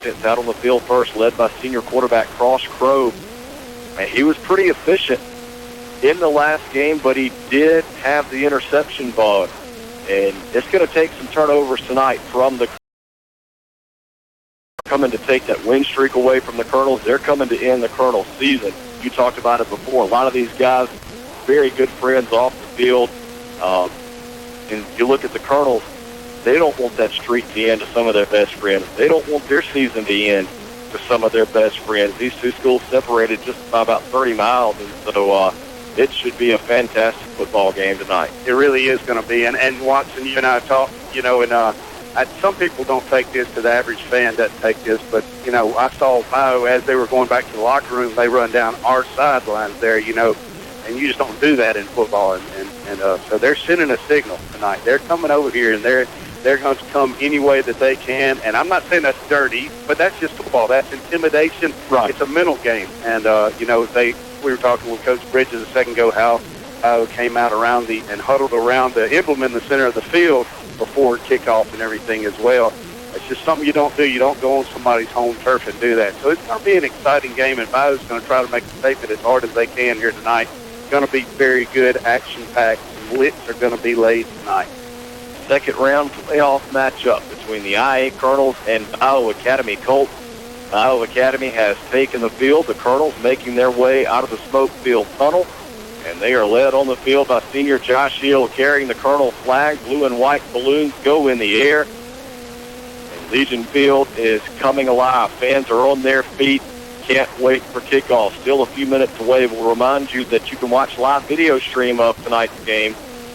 It's out on the field first, led by senior quarterback Cross Crow. And he was pretty efficient in the last game, but he did have the interception bug. And it's going to take some turnovers tonight from the coming to take that win streak away from the Colonels. They're coming to end the Colonels season. You talked about it before. A lot of these guys, very good friends off the field. And you look at the Colonels, they don't want that streak to end to some of their best friends. They don't want their season to end to some of their best friends. These two schools separated just by about 30 miles, and so it should be a fantastic football game tonight. It really is going to be. And Watson, you and I talked, and some people don't take this to the average fan, doesn't take this, but, I saw Ohio as they were going back to the locker room, they run down our sidelines there, and you just don't do that in football. And so they're sending a signal tonight. They're coming over here, and they're going to come any way that they can. And I'm not saying that's dirty, but that's just football. That's intimidation. Right. It's a mental game. And, we were talking with Coach Bridges a second ago how came out and huddled around the emblem in the center of the field before kickoff and everything as well. It's just something you don't do. You don't go on somebody's home turf and do that. So it's going to be an exciting game, and Bio's going to try to make a statement as hard as they can here tonight. It's going to be very good, action-packed. Blitz are going to be laid tonight. Second round playoff matchup between the IA Colonels and Iowa Academy Colts. Iowa Academy has taken the field. The Colonels making their way out of the smoke field tunnel, and they are led on the field by senior Josh Hill carrying the Colonel flag. Blue and white balloons go in the air. And Legion Field is coming alive. Fans are on their feet. Can't wait for kickoff. Still a few minutes away. We'll remind you that you can watch live video stream of tonight's game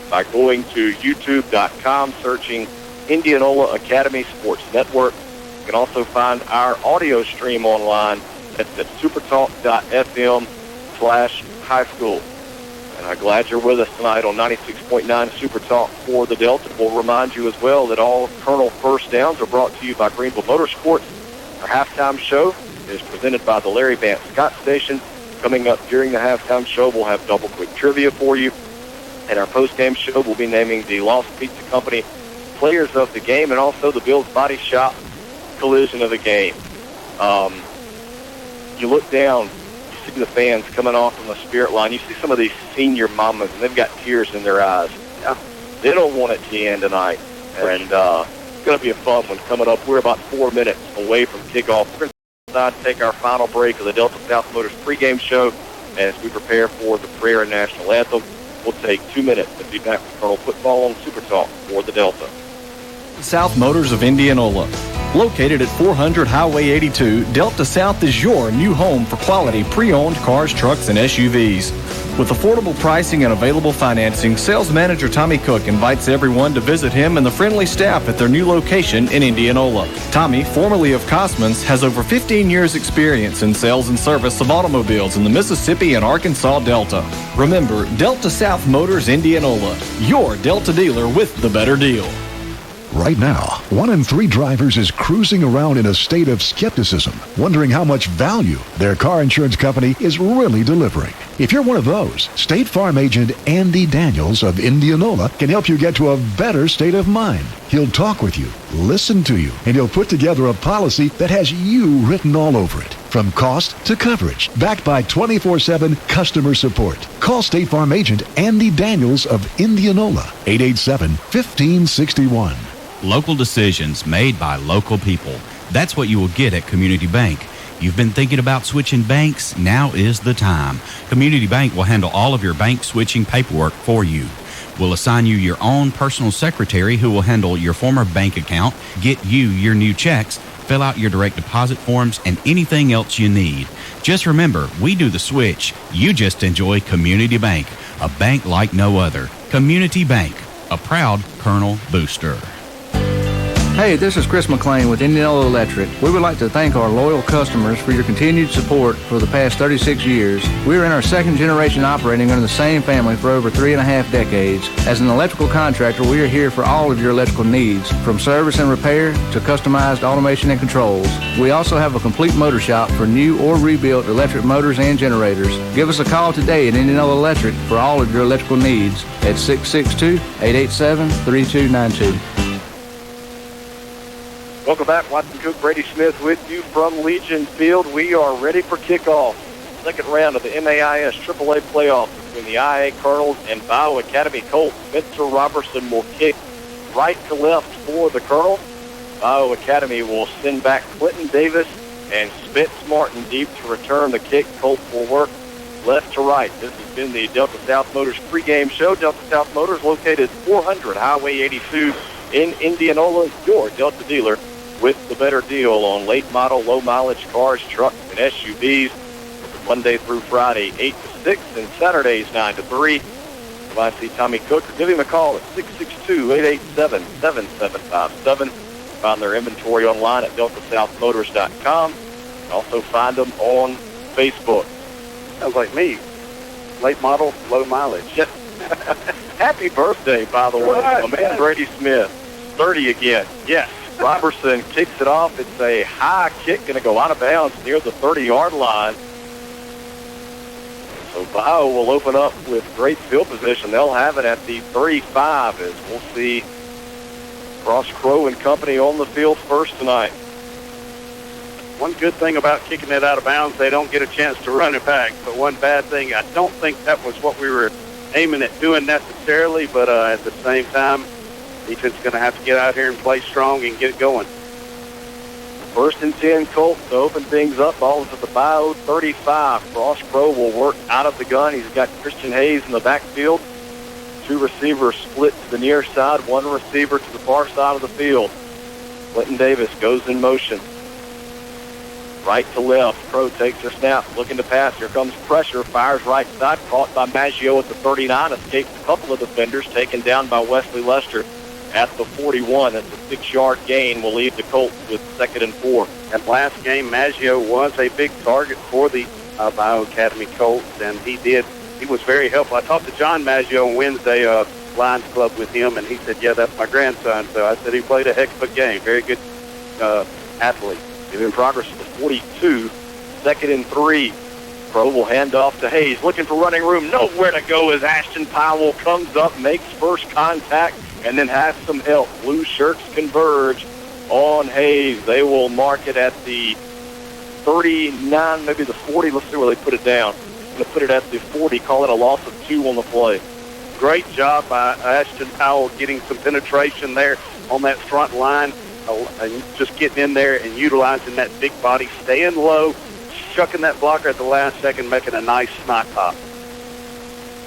by going to youtube.com, searching Indianola Academy Sports Network. You can also find our audio stream online at supertalk.fm/high school. And I'm glad you're with us tonight on 96.9 Super Talk for the Delta. We'll remind you as well that all Colonel first downs are brought to you by Greenville Motorsports. Our halftime show is presented by the Larry Vance Scott Station. Coming up during the halftime show, we'll have double quick trivia for you. And our post-game show will be naming the Lost Pizza Company players of the game and also the Bill's Body Shop collision of the game. You look down, you see the fans coming off from the spirit line. You see some of these senior mamas, and they've got tears in their eyes. Yeah. They don't want it to end tonight. And it's going to be a fun one coming up. We're about 4 minutes away from kickoff. We're going to take our final break of the Delta South Motors pregame show. And as we prepare for the prayer and national anthem, we'll take 2 minutes to be back with Colonel Football on Super Talk for the Delta. South Motors of Indianola. Located at 400 Highway 82, Delta South is your new home for quality pre-owned cars, trucks, and SUVs. With affordable pricing and available financing, sales manager Tommy Cook invites everyone to visit him and the friendly staff at their new location in Indianola. Tommy, formerly of Cosmans, has over 15 years experience in sales and service of automobiles in the Mississippi and Arkansas Delta. Remember, Delta South Motors Indianola, your Delta dealer with the better deal. Right now, 1 in 3 drivers is cruising around in a state of skepticism, wondering how much value their car insurance company is really delivering. If you're one of those, State Farm agent Andy Daniels of Indianola can help you get to a better state of mind. He'll talk with you, listen to you, and he'll put together a policy that has you written all over it. From cost to coverage, backed by 24/7 customer support. Call State Farm agent Andy Daniels of Indianola, 887-1561. Local decisions made by local people. That's what you will get at Community Bank. You've been thinking about switching banks? Now is the time. Community Bank will handle all of your bank switching paperwork for you. We'll assign you your own personal secretary who will handle your former bank account, get you your new checks, fill out your direct deposit forms, and anything else you need. Just remember, we do the switch. You just enjoy Community Bank, a bank like no other. Community Bank, a proud Colonel booster. Hey, this is Chris McLean with Indianola Electric. We would like to thank our loyal customers for your continued support for the past 36 years. We are in our second generation operating under the same family for over 3.5 decades. As an electrical contractor, we are here for all of your electrical needs, from service and repair to customized automation and controls. We also have a complete motor shop for new or rebuilt electric motors and generators. Give us a call today at Indianola Electric for all of your electrical needs at 662-887-3292. Welcome back. Watson Cook, Brady Smith with you from Legion Field. We are ready for kickoff. Second round of the MAIS AAA playoffs between the IA Colonels and Bio Academy Colts. Spencer Robertson will kick right to left for the Colonels. Bio Academy will send back Clinton Davis and Spence Martin deep to return the kick. Colts will work left to right. This has been the Delta South Motors pregame show. Delta South Motors located 400 Highway 82 in Indianola, your Delta dealer with the better deal on late model, low mileage cars, trucks, and SUVs. Monday through Friday, 8 to 6, and Saturdays, 9 to 3. If I see Tommy Cook, or give him a call at 662-887-7757. Find their inventory online at deltasouthmotors.com. Also find them on Facebook. Sounds like me. Late model, low mileage. Happy birthday, by the way. My man Brady Smith, 30 again. Yes. Robertson kicks it off. It's a high kick, going to go out of bounds near the 30-yard line. So Bio will open up with great field position. They'll have it at the 35 as we'll see Ross Crow and company on the field first tonight. One good thing about kicking it out of bounds, they don't get a chance to run it back. But one bad thing, I don't think that was what we were aiming at doing necessarily, but at the same time, defense is going to have to get out here and play strong and get it going. First and 10 Colts to open things up. Ball is at the Bio 35. Ross Crow will work out of the gun. He's got Christian Hayes in the backfield. Two receivers split to the near side. One receiver to the far side of the field. Clinton Davis goes in motion. Right to left. Crow takes her snap, looking to pass. Here comes pressure. Fires right side. Caught by Maggio at the 39. Escapes a couple of defenders. Taken down by Wesley Lester at the 41. That's a 6-yard gain. Will leave the Colts with 2nd and 4. That last game, Maggio was a big target for the Bio Academy Colts, and he was very helpful. I talked to John Maggio on Wednesday, Lions Club with him, and he said, yeah, that's my grandson. So I said he played a heck of a game. Very good athlete. In progress to the 42. 2nd and 3. Crow will hand off to Hayes. Looking for running room. Nowhere to go as Ashton Powell comes up, makes first contact, and then has some help. Blue shirts converge on Hayes. They will mark it at the 39, maybe the 40. Let's see where they put it down. I'm going to put it at the 40, call it a loss of 2 on the play. Great job by Ashton Powell getting some penetration there on that front line, and just getting in there and utilizing that big body, staying low, chucking that blocker at the last second, making a nice snot pop.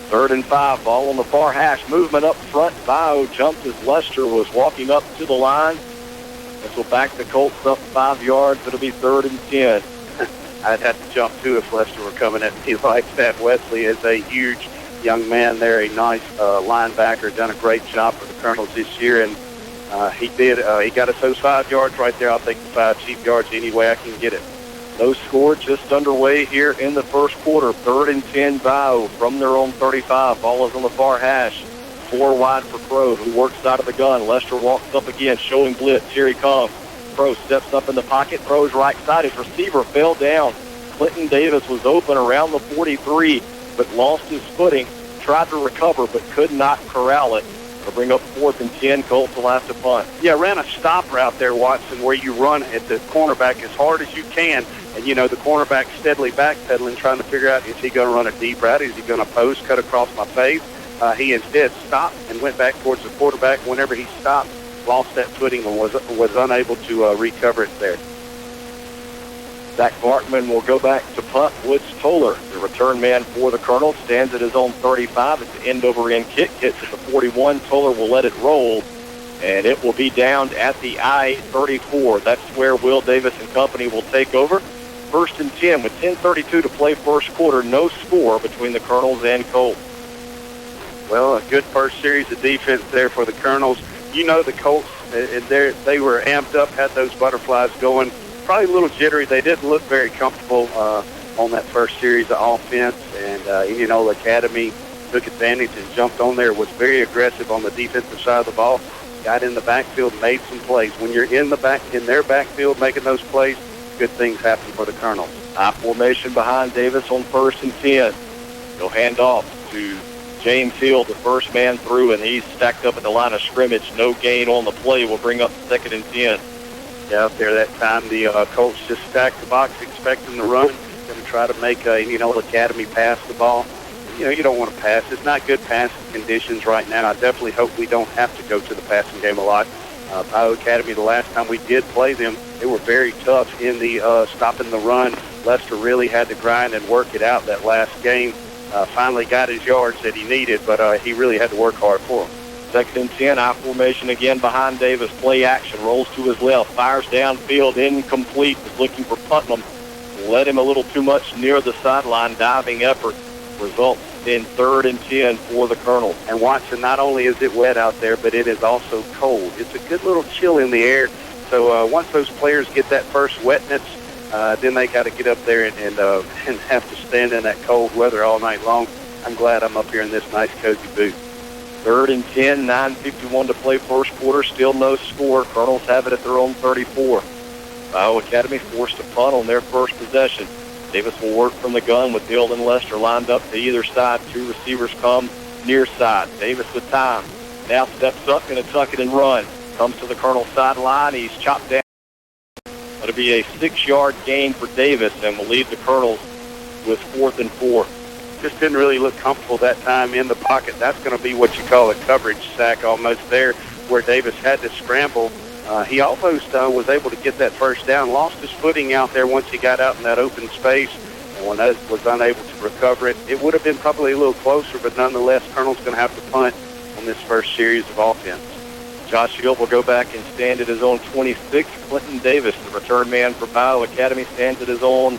3rd and 5, ball on the far hash. Movement up front. Bio jumped as Lester was walking up to the line. This will back the Colts up 5 yards. It'll be 3rd and 10. I'd have to jump too if Lester were coming at me like that. Wesley is a huge young man there, a nice linebacker, done a great job for the Colonels this year, and he got us those 5 yards right there. I'll take the 5 cheap yards any way I can get it. No score, just underway here in the first quarter. 3rd and 10 Bio from their own 35. Ball is on the far hash. 4 wide for Crow, who works out of the gun. Lester walks up again, showing blitz. Here he comes. Crow steps up in the pocket, throws right side. His receiver fell down. Clinton Davis was open around the 43, but lost his footing. Tried to recover, but could not corral it. They'll bring up 4th and 10. Colts will have to punt. Yeah, ran a stop route there, Watson, where you run at the cornerback as hard as you can. And, you know, the cornerback steadily backpedaling, trying to figure out, is he going to run a deep route? Is he going to post, cut across my face? He instead stopped and went back towards the quarterback. Whenever he stopped, lost that footing and was unable to recover it there. Zach Barkman will go back to punt. Woods Toller, the return man for the Colonels, stands at his own 35. It's an end-over-end kick. Hits at the 41. Toller will let it roll, and it will be down at the I-34. That's where Will Davis and company will take over. 1st and 10 with 10:32 to play first quarter. No score between the Colonels and Colts. Well, a good first series of defense there for the Colonels. You know the Colts, they were amped up, had those butterflies going. Probably a little jittery. They didn't look very comfortable on that first series of offense, and Indianola Academy took advantage and jumped on there, was very aggressive on the defensive side of the ball, got in the backfield, made some plays. When you're in their backfield making those plays, good things happen for the Colonels. High formation behind Davis on 1st and 10. He'll hand off to James Hill, the first man through, and he's stacked up at the line of scrimmage. No gain on the play will bring up 2nd and 10. out there that time. The Colts just stacked the box, expecting the run, going to try to make Indianola Academy pass the ball. You don't want to pass. It's not good passing conditions right now. I definitely hope we don't have to go to the passing game a lot. Ohio Academy, the last time we did play them, they were very tough in the stopping the run. Lester really had to grind and work it out that last game. Finally got his yards that he needed, but he really had to work hard for them. 2nd and 10, I formation again behind Davis. Play action, rolls to his left, fires downfield, incomplete. Was looking for Putnam. Led him a little too much near the sideline. Diving effort results in 3rd and 10 for the Colonels. And Watson, not only is it wet out there, but it is also cold. It's a good little chill in the air. So once those players get that first wetness, then they got to get up there and have to stand in that cold weather all night long. I'm glad I'm up here in this nice, cozy booth. 3rd and 10, 9:51 to play first quarter. Still no score. Colonels have it at their own 34. Ohio Academy forced to punt on their first possession. Davis will work from the gun with Hill and Lester lined up to either side. 2 receivers come near side. Davis with time. Now steps up, going to tuck it and run. Comes to the Colonel sideline. He's chopped down. It'll be a 6-yard gain for Davis and will leave the Colonels with 4th and 4. Just didn't really look comfortable that time in the pocket. That's going to be what you call a coverage sack almost there, where Davis had to scramble. He almost was able to get that first down, lost his footing out there once he got out in that open space, and when that was unable to recover it, it would have been probably a little closer, but nonetheless, Colonel's going to have to punt on this first series of offense. Josh Hill will go back and stand at his own 26. Clinton Davis, the return man for Ohio Academy, stands at his own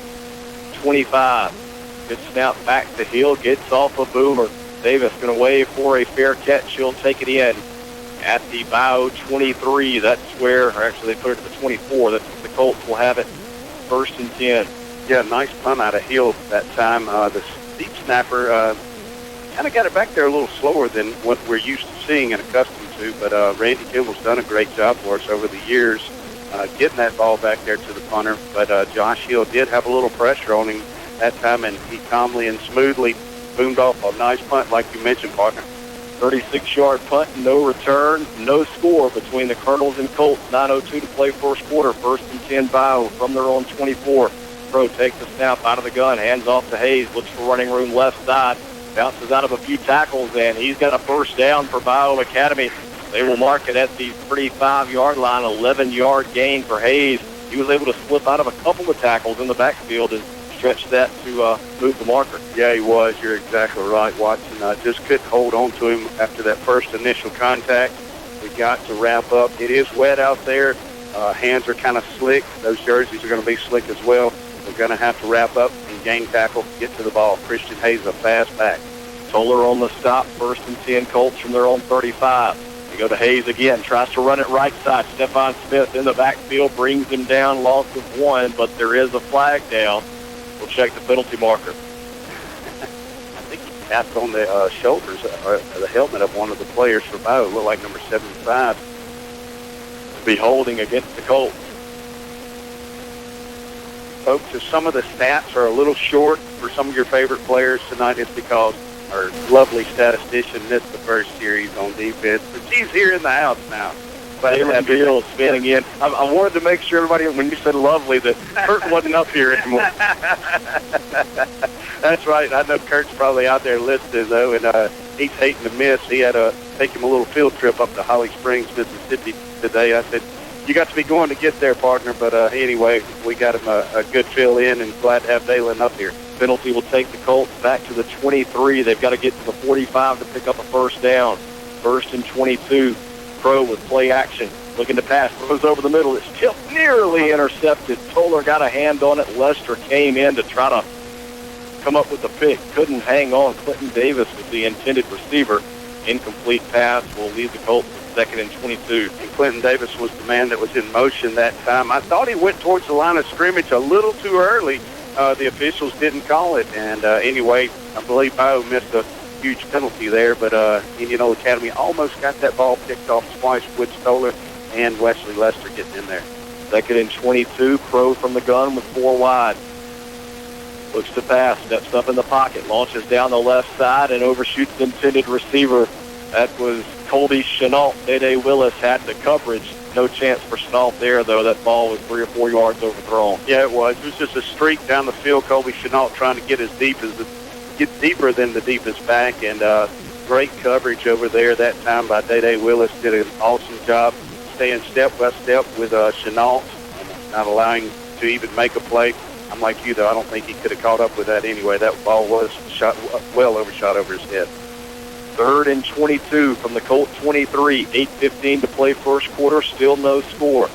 25. Good snap back to Hill, gets off a boomer. Davis going to wave for a fair catch. He'll take it in at the Bio 23. That's where, or actually they put it at the 24. That's the Colts will have it 1st and 10. Yeah, nice punt out of Hill that time. The deep snapper kind of got it back there a little slower than what we're used to seeing and accustomed to, but Randy Kimball's done a great job for us over the years getting that ball back there to the punter. But Josh Hill did have a little pressure on him that time, and he calmly and smoothly boomed off a nice punt, like you mentioned, partner. 36-yard punt, no return, no score between the Colonels and Colts. 9:02 to play first quarter. 1st and 10 Bio from their own 24. Pro takes the snap out of the gun, hands off to Hayes, looks for running room left side, bounces out of a few tackles, and he's got a first down for Bio Academy. They will mark it at the 35-yard line, 11-yard gain for Hayes. He was able to slip out of a couple of tackles in the backfield and stretch that to move the marker. Yeah, he was. You're exactly right, Watson. Just couldn't hold on to him after that first initial contact. We got to wrap up. It is wet out there. Hands are kind of slick. Those jerseys are going to be slick as well. We're going to have to wrap up and gain tackle, get to the ball. Christian Hayes, a fast back. Toller on the stop. 1st and 10 Colts from their own 35. They go to Hayes again. Tries to run it right side. Stephon Smith in the backfield brings him down. Loss of 1, but there is a flag down. We'll check the penalty marker. I think he tapped on the shoulders or the helmet of one of the players for Bio. It looked like number 75. Be holding against the Colts. Folks, if some of the stats are a little short for some of your favorite players tonight, it's because our lovely statistician missed the first series on defense. But she's here in the house now. Jalen Beal spinning in. I wanted to make sure everybody, when you said lovely, that Kurt wasn't up here anymore. That's right. I know Kurt's probably out there listening, though, and he's hating to miss. He had to take him a little field trip up to Holly Springs, Mississippi today. I said, you got to be going to get there, partner. But anyway, we got him a good fill in, and glad to have Dalen up here. Penalty will take the Colts back to the 23. They've got to get to the 45 to pick up a first down. 1st and 22. Pro with play action, looking to pass, throws over the middle. It's tipped, nearly intercepted. Toller got a hand on it. Lester came in to try to come up with the pick. Couldn't hang on. Clinton Davis was the intended receiver. Incomplete pass will leave the Colts with 2nd and 22. And Clinton Davis was the man that was in motion that time. I thought he went towards the line of scrimmage a little too early. The officials didn't call it. And anyway, I believe Bio missed a huge penalty there, but Indianola Academy almost got that ball picked off twice with Stoller and Wesley Lester getting in there. 2nd and 22. Crow from the gun with 4 wide. Looks to pass, steps up in the pocket, launches down the left side, and overshoots the intended receiver. That was Colby Chenault. Day Willis had the coverage. No chance for Chenault there, though. That ball was 3 or 4 yards overthrown. Yeah, it was. It was just a streak down the field. Colby Chenault trying to get get deeper than the deepest back, and great coverage over there that time by Day Willis. Did an awesome job staying step by step with Chenault, not allowing to even make a play. I'm like you, though. I don't think he could have caught up with that anyway. That ball was well overshot over his head. 3rd and 22 from the Colts 23. 8:15 to play first quarter. Still no score.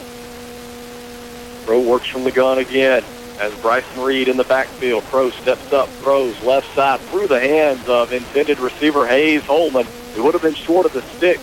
Crow works from the gun again as Bryson Reed in the backfield. Crow steps up, throws left side through the hands of intended receiver Hayes Holman. It would have been short of the stick,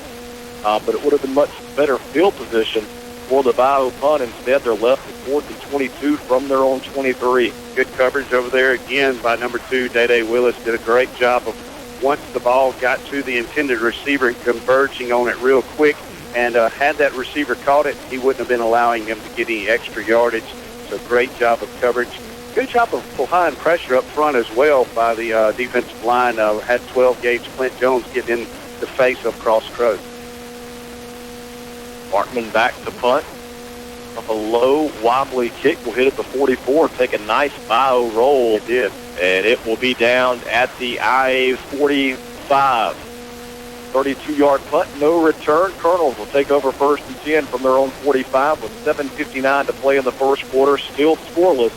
but it would have been much better field position for the Bayou punt. Instead, they're left with 4th and 22 from their own 23. Good coverage over there again by number 2, Day Willis. Did a great job of, once the ball got to the intended receiver, converging on it real quick. And had that receiver caught it, he wouldn't have been allowing him to get any extra yardage. So great job of coverage. Good job of applying pressure up front as well by the defensive line. Had 12-gauge Clint Jones getting in the face of Cross Crow. Bartman back to punt. Up a low, wobbly kick will hit at the 44. Take a nice bow roll. It did. And it will be down at the IA 45. 32-yard punt, no return. Colonels will take over 1st and 10 from their own 45 with 7:59 to play in the first quarter. Still scoreless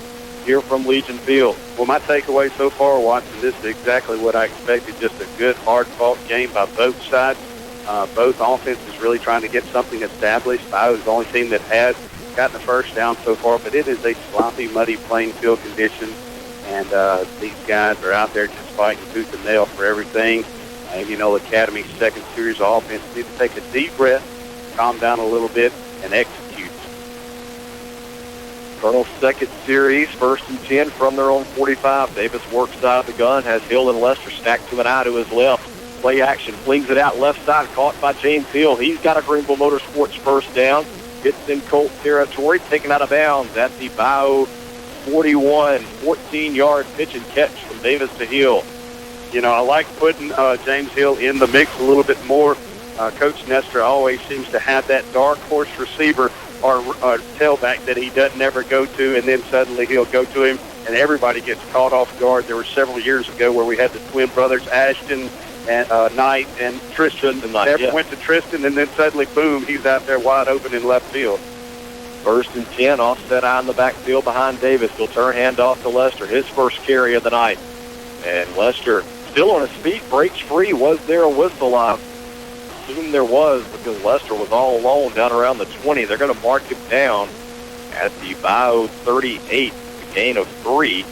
here from Legion Field. Well, my takeaway so far, Watson, this is exactly what I expected. Just a good, hard-fought game by both sides. Both offenses really trying to get something established. I was the only team that has gotten the first down so far, but it is a sloppy, muddy playing field condition, and these guys are out there just fighting tooth and nail for everything. Indianola Academy's second series of offense need to take a deep breath, calm down a little bit, and execute. Colonel's second series, 1st and 10 from their own 45. Davis works out of the gun, has Hill and Lester stacked to an eye to his left. Play action, flings it out left side, caught by James Hill. He's got a Greenville Motorsports first down. Gets in Colt territory, taken out of bounds at the Bayou 41. 14-yard pitch and catch from Davis to Hill. I like putting James Hill in the mix a little bit more. Coach Nestor always seems to have that dark horse receiver or tailback that he doesn't ever go to, and then suddenly he'll go to him, and everybody gets caught off guard. There were several years ago where we had the twin brothers, Ashton and Knight and Tristan. Went to Tristan, and then suddenly, boom, he's out there wide open in left field. 1st and 10, offset eye in the backfield behind Davis. He'll turn handoff to Lester, his first carry of the night. And Lester, still on his feet, breaks free. Was there a whistle? I assume there was, because Lester was all alone down around the 20. They're going to mark him down at the Bayou 38, a gain of 3.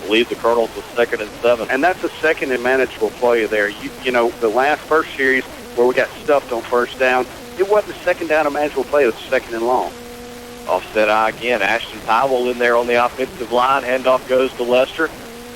Lead the Colonels with 2nd and 7. And that's a second and manageable play there. The first series where we got stuffed on first down, it wasn't a second down and manageable play. It was 2nd and long. Offset eye again. Ashton Powell in there on the offensive line. Handoff goes to Lester.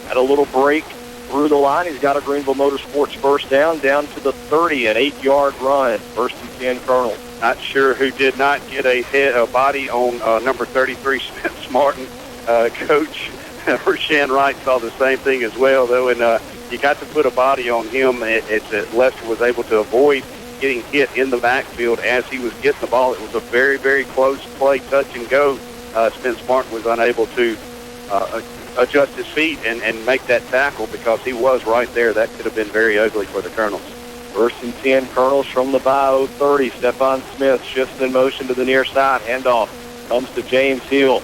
Had a little break through the line. He's got a Greenville Motorsports first down to the 30, an 8-yard run. 1st and 10 Colonels. Not sure who did not get a body on number 33, Spence Martin. Coach Rashan Wright saw the same thing as well, though, and you got to put a body on him. Lester was able to avoid getting hit in the backfield as he was getting the ball. It was a very, very close play, touch and go. Spence Martin was unable to adjust his feet and make that tackle because he was right there. That could have been very ugly for the Colonels. 1st and 10 Colonels from the Bayou 30. Stephon Smith shifts in motion to the near side. Handoff comes to James Hill.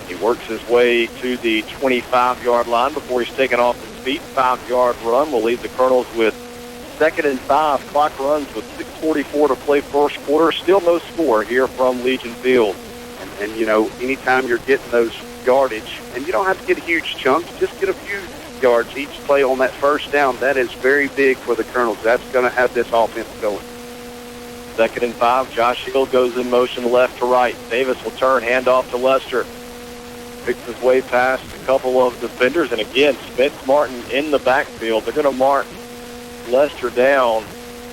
He works his way to the 25-yard line before he's taken off his feet. 5-yard run will leave the Colonels with 2nd and 5. Clock runs with 6:44 to play first quarter. Still no score here from Legion Field. And anytime you're getting those yardage, and you don't have to get huge chunks, just get a few yards each play on that first down. That is very big for the Colonels. That's going to have this offense going. 2nd and 5. Josh Hill goes in motion left to right. Davis will turn, handoff to Lester. Picks his way past a couple of defenders, and again, Spence Martin in the backfield. They're going to mark Lester down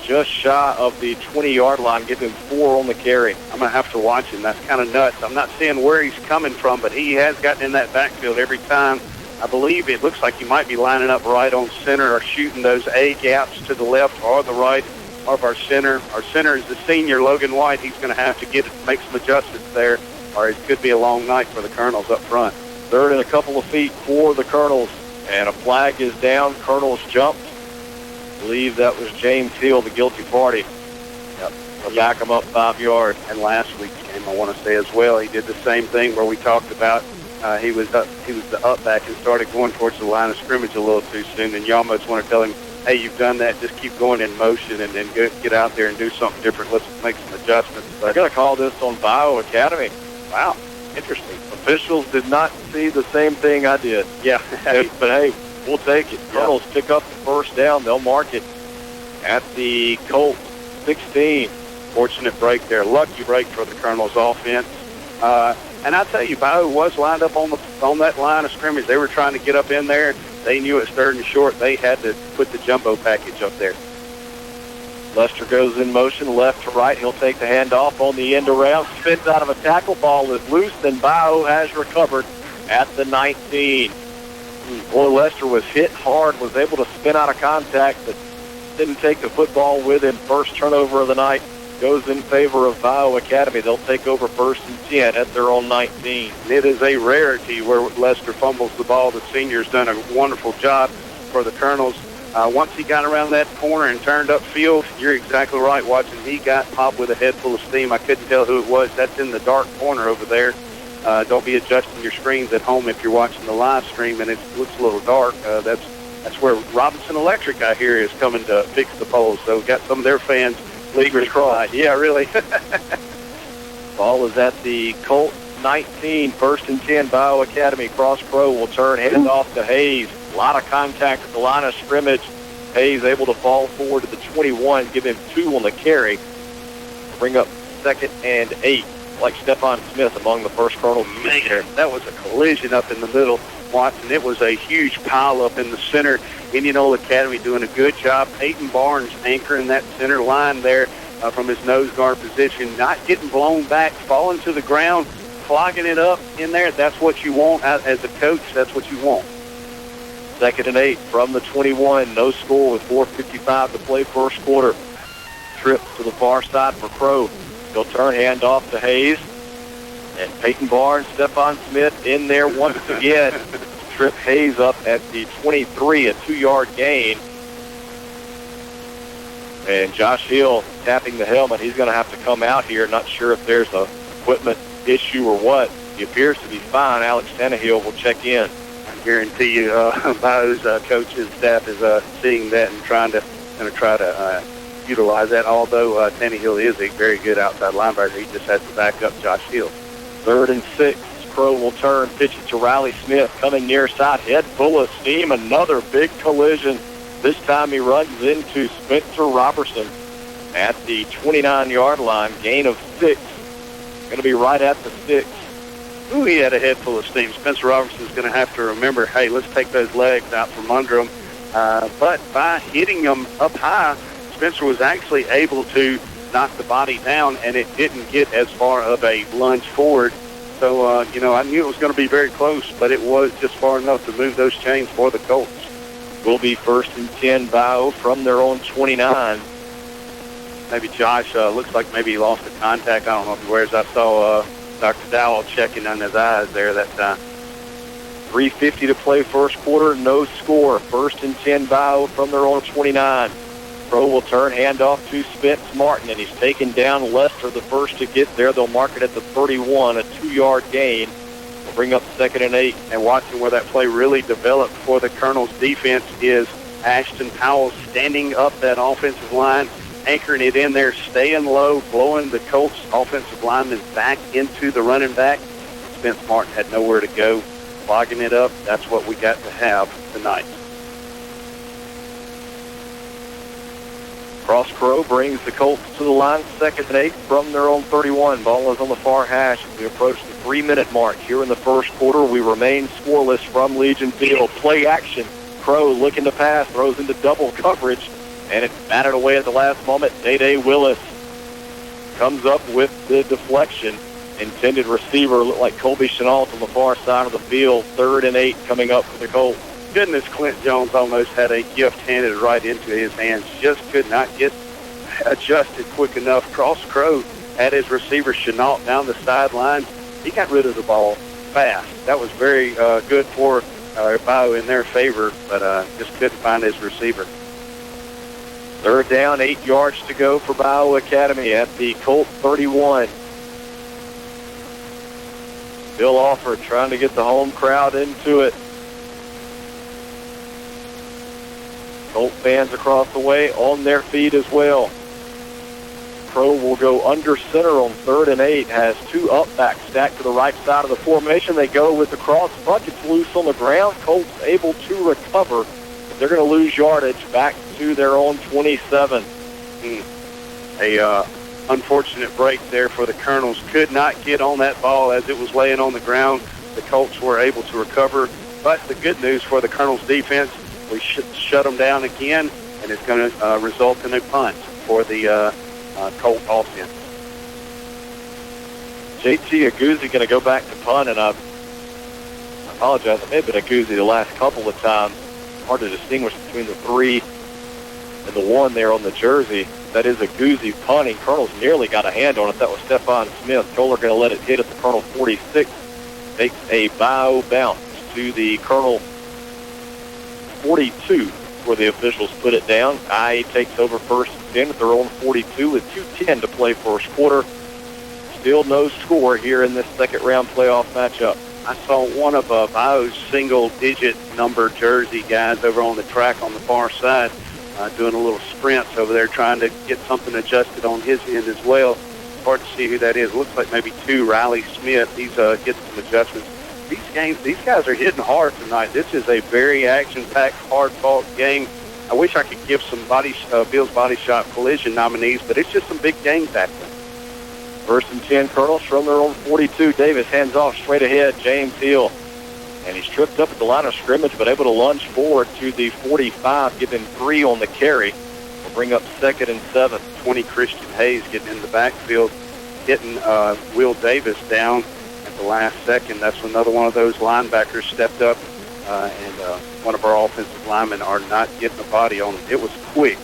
just shy of the 20-yard line, giving him 4 on the carry. I'm going to have to watch him. That's kind of nuts. I'm not seeing where he's coming from, but he has gotten in that backfield every time. I believe it looks like he might be lining up right on center or shooting those A gaps to the left or the right. of our center. Our center is the senior, Logan White. He's going to have to make some adjustments there, or it could be a long night for the Colonels up front. Third and a couple of feet for the Colonels, and a flag is down. Colonels jumped. I believe that was James Hill, the guilty party. Yep. They'll back him up 5 yards. And last week's game, I want to say as well, he did the same thing where we talked about he was the up back and started going towards the line of scrimmage a little too soon, and you almost want to tell him, hey, you've done that, just keep going in motion and then get out there and do something different. Let's make some adjustments. But they're going to call this on Bio Academy. Wow, interesting. Officials did not see the same thing I did. Yeah. But hey, we'll take it. Colonels pick up the first down. They'll mark it at the Colts 16. Fortunate break there. Lucky break for the Colonels offense. And I tell you, Bio was lined up on that line of scrimmage. They were trying to get up in there. They knew it's third and short. They had to put the jumbo package up there. Lester goes in motion, left to right. He'll take the handoff on the end around. Spins out of a tackle. Ball is loose, and Bio has recovered at the 19. Boy, Lester was hit hard, was able to spin out of contact, but didn't take the football with him. First turnover of the night goes in favor of Bio Academy. They'll take over 1st and 10 at their own 19. It is a rarity where Lester fumbles the ball. The senior's done a wonderful job for the Colonels. Once he got around that corner and turned upfield, you're exactly right. Watching, he got popped with a head full of steam. I couldn't tell who it was. That's in the dark corner over there. Don't be adjusting your screens at home if you're watching the live stream and it looks a little dark. That's where Robinson Electric, I hear, is coming to fix the poles. So got some of their fans. Fingers crossed. Yeah, really. Ball is at the Colt 19, 1st and 10. Bio Academy. Cross Pro will turn, hand off to Hayes. A lot of contact at the line of scrimmage. Hayes able to fall forward to the 21, give him 2 on the carry. Bring up 2nd and 8. Like Stephon Smith among the first Colonel. Man, that was a collision up in the middle, Watson. It was a huge pile up in the center. Indianola Academy doing a good job. Peyton Barnes anchoring that center line there from his nose guard position, not getting blown back, falling to the ground, clogging it up in there. That's what you want as a coach. That's what you want. 2nd and 8 from the 21. No score with 4:55 to play first quarter. Trip to the far side for Crow. He'll turn, hand off to Hayes. And Peyton Barnes, Stephon Smith in there once again. Trip Hayes up at the 23, a 2-yard gain. And Josh Hill tapping the helmet. He's going to have to come out here. Not sure if there's a equipment issue or what. He appears to be fine. Alex Tannehill will check in. I guarantee you, Bio's coach's staff is seeing that and going to try to utilize that. Although Tannehill is a very good outside linebacker, he just has to back up Josh Hill. 3rd and 6. Crow will turn, pitch it to Riley Smith, coming near side, head full of steam. Another big collision. This time he runs into Spencer Robertson at the 29-yard line. Gain of 6. Going to be right at the 6. Ooh, he had a head full of steam. Spencer Robertson's going to have to remember, hey, let's take those legs out from under him. But by hitting him up high, Spencer was actually able to knock the body down, and it didn't get as far of a lunge forward. So, I knew it was going to be very close, but it was just far enough to move those chains for the Colts. Will be 1st and 10 Bio from their own 29. Maybe Josh looks like maybe he lost the contact. I don't know if he wears. I saw Dr. Dowell checking on his eyes there that time. 3:50 to play first quarter, no score. 1st and 10 Bio from their own 29. Pro will turn, handoff to Spence Martin, and he's taken down Lester, the first to get there. They'll mark it at the 31, a 2-yard gain. We'll bring up 2nd and 8. And watching where that play really developed for the Colonels defense is Ashton Powell standing up that offensive line, anchoring it in there, staying low, blowing the Colts offensive linemen back into the running back. Spence Martin had nowhere to go, clogging it up. That's what we got to have tonight. Cross Crow brings the Colts to the line, 2nd and 8 from their own 31. Ball is on the far hash as we approach the 3-minute mark here in the first quarter. We remain scoreless from Legion Field. Play action. Crow looking to pass, throws into double coverage, and it's batted away at the last moment. Day Willis comes up with the deflection. Intended receiver looked like Colby Chenault on the far side of the field. 3rd and 8 coming up for the Colts. Goodness, Clint Jones almost had a gift handed right into his hands. Just could not get adjusted quick enough. Cross Crow had his receiver Chenault down the sideline. He got rid of the ball fast. That was very good for Bio in their favor, but just couldn't find his receiver. Third down, 8 yards to go for Bio Academy at the Colt 31. Bill Alford trying to get the home crowd into it. Colt fans across the way on their feet as well. Crow will go under center on 3rd and 8. Has 2 up backs stacked to the right side of the formation. They go with the cross. Bucket's loose on the ground. Colts able to recover. But they're going to lose yardage back to their own 27. A unfortunate break there for the Colonels. Could not get on that ball as it was laying on the ground. The Colts were able to recover. But the good news for the Colonels defense, we shut them down again, and it's going to result in a punt for the Colt offense. JT Aguzzi going to go back to punt, and I apologize. It may have been Aguzzi the last couple of times. Hard to distinguish between the 3 and the 1 there on the jersey. That is Aguzzi punting. Colonels nearly got a hand on it. That was Stephon Smith. Kohler going to let it hit at the Colonel 46. Takes a bow bounce to the Colonel 42 where the officials put it down. IA takes over first and 10 at their own 42 with 2:10 to play first quarter. Still no score here in this second round playoff matchup. I saw one of Bio's single-digit number jersey guys over on the track on the far side doing a little sprints over there trying to get something adjusted on his end as well. Hard to see who that is. Looks like maybe 2, Riley Smith. He's getting some adjustments. These guys are hitting hard tonight. This is a very action-packed, hard-fought game. I wish I could give some Bill's Body Shop collision nominees, but it's just some big games happening. First and 10, Colonels from their own 42. Davis hands off straight ahead, James Hill. And he's tripped up at the line of scrimmage, but able to lunge forward to the 45, giving 3 on the carry. Will bring up 2nd and 7. 20, Christian Hayes getting in the backfield, hitting Will Davis down at the last second. That's another one of those linebackers stepped up, and one of our offensive linemen are not getting a body on him. It was quick.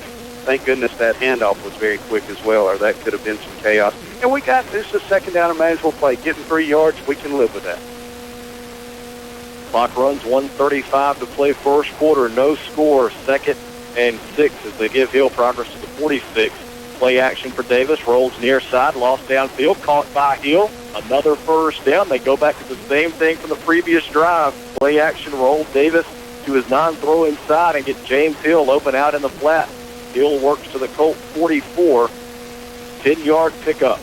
Thank goodness that handoff was very quick as well, or that could have been some chaos. And we got this a second down and management play. Getting 3 yards, we can live with that. Clock runs 1:35 to play first quarter. No score. 2nd and 6 as they give Hill progress to the 46. Play action for Davis. Rolls near side. Lost downfield. Caught by Hill. Another first down. They go back to the same thing from the previous drive. Play action roll. Davis to his non-throw inside and get James Hill open out in the flat. Hill works to the Colt 44. 10-yard pickup.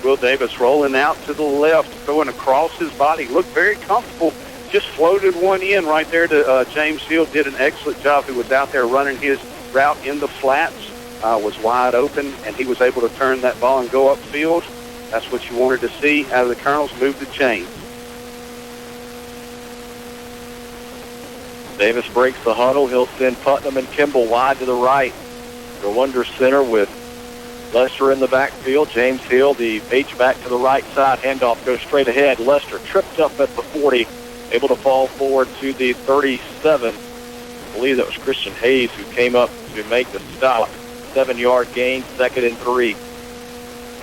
Will Davis rolling out to the left, throwing across his body. Looked very comfortable. Just floated one in right there to James Hill. Did an excellent job. He was out there running his route in the flats. Was wide open, and he was able to turn that ball and go upfield. That's what you wanted to see out of the Colonels. Move the chains. Davis breaks the huddle. He'll send Putnam and Kimball wide to the right. Go under center with Lester in the backfield. James Hill, the H-back to the right side. Handoff goes straight ahead. Lester tripped up at the 40. Able to fall forward to the 37. I believe that was Christian Hayes who came up to make the stop. 7-yard gain, 2nd and 3.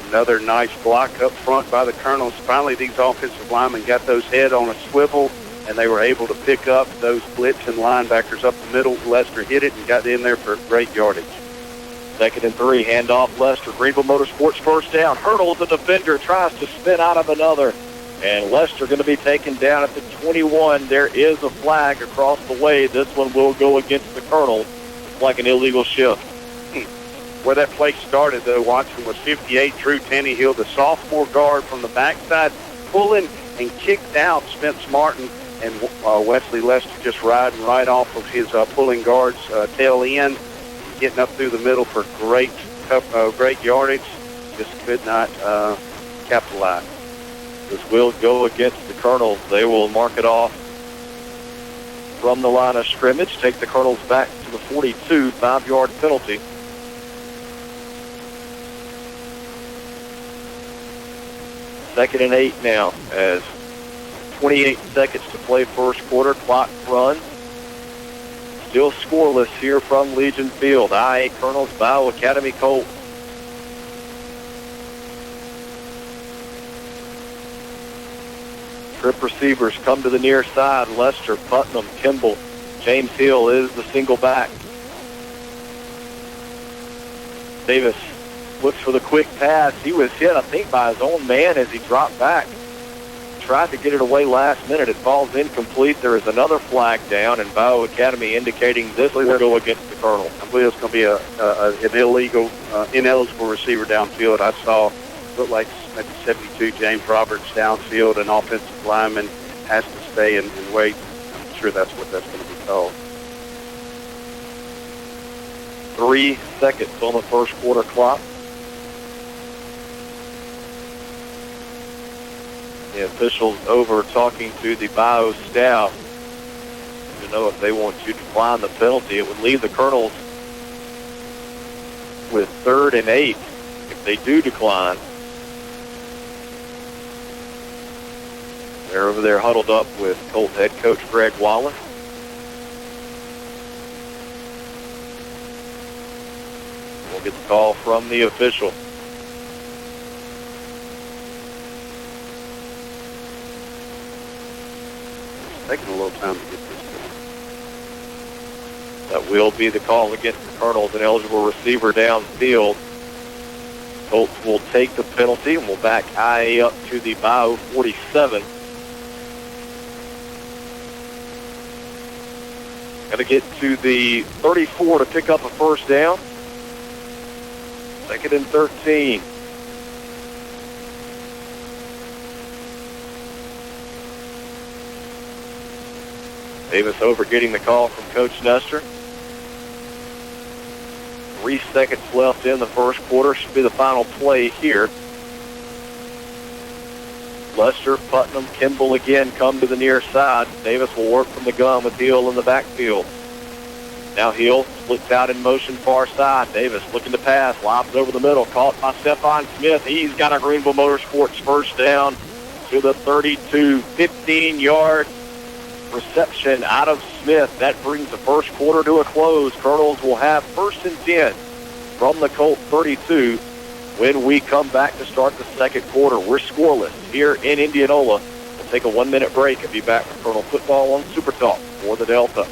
Another nice block up front by the Colonels. Finally, these offensive linemen got those head on a swivel, and they were able to pick up those blitzing linebackers up the middle. Lester hit it and got in there for great yardage. 2nd and 3, handoff Lester. Greenville Motorsports first down. Hurdles the defender, tries to spin out of another. And Lester going to be taken down at the 21. There is a flag across the way. This one will go against the Colonels. It's like an illegal shift. Where that play started, though, Watson, was 58, Drew Tannehill, the sophomore guard from the backside, pulling and kicked out Spence Martin, and Wesley Lester just riding right off of his pulling guard's tail end, getting up through the middle for great yardage. Just could not capitalize. This will go against the Colonels. They will mark it off from the line of scrimmage, take the Colonels back to the 42, 5-yard penalty. Second and 8 now as 28 seconds to play first quarter. Clock runs. Still scoreless here from Legion Field. IA Colonels, Bio Academy Colts. Trip receivers come to the near side. Lester, Putnam, Kimball. James Hill is the single back. Davis looks for the quick pass. He was hit, I think, by his own man as he dropped back. Tried to get it away last minute. It falls incomplete. There is another flag down, and Bio Academy indicating this will go against the Colonels. I believe it's going to be an illegal, ineligible receiver downfield. I saw, looked like maybe 72, James Roberts downfield. An offensive lineman has to stay and wait. I'm sure that's what that's going to be called. 3 seconds on the first quarter clock. The officials over talking to the Bio staff to know if they want to decline the penalty. It would leave the Colonels with 3rd and 8 if they do decline. They're over there huddled up with Colts head coach Greg Wallace. We'll get the call from the official. Taking a little time to get this done. That will be the call against the Colonels, an eligible receiver downfield. Colts will take the penalty and will back IA up to the Bio 47. Got to get to the 34 to pick up a first down. 2nd and 13. Davis over getting the call from Coach Nestor. 3 seconds left in the first quarter. Should be the final play here. Lester, Putnam, Kimball again come to the near side. Davis will work from the gun with Hill in the backfield. Now Hill splits out in motion far side. Davis looking to pass. Lobs over the middle. Caught by Stephon Smith. He's got a Greenville Motorsports first down to the 32. 15-yard reception out of Smith. That brings the first quarter to a close. Colonels will have 1st and 10 from the Colt 32 when we come back to start the second quarter. We're scoreless here in Indianola. We'll take a 1-minute break and be back with Colonel Football on Super Talk for the Delta.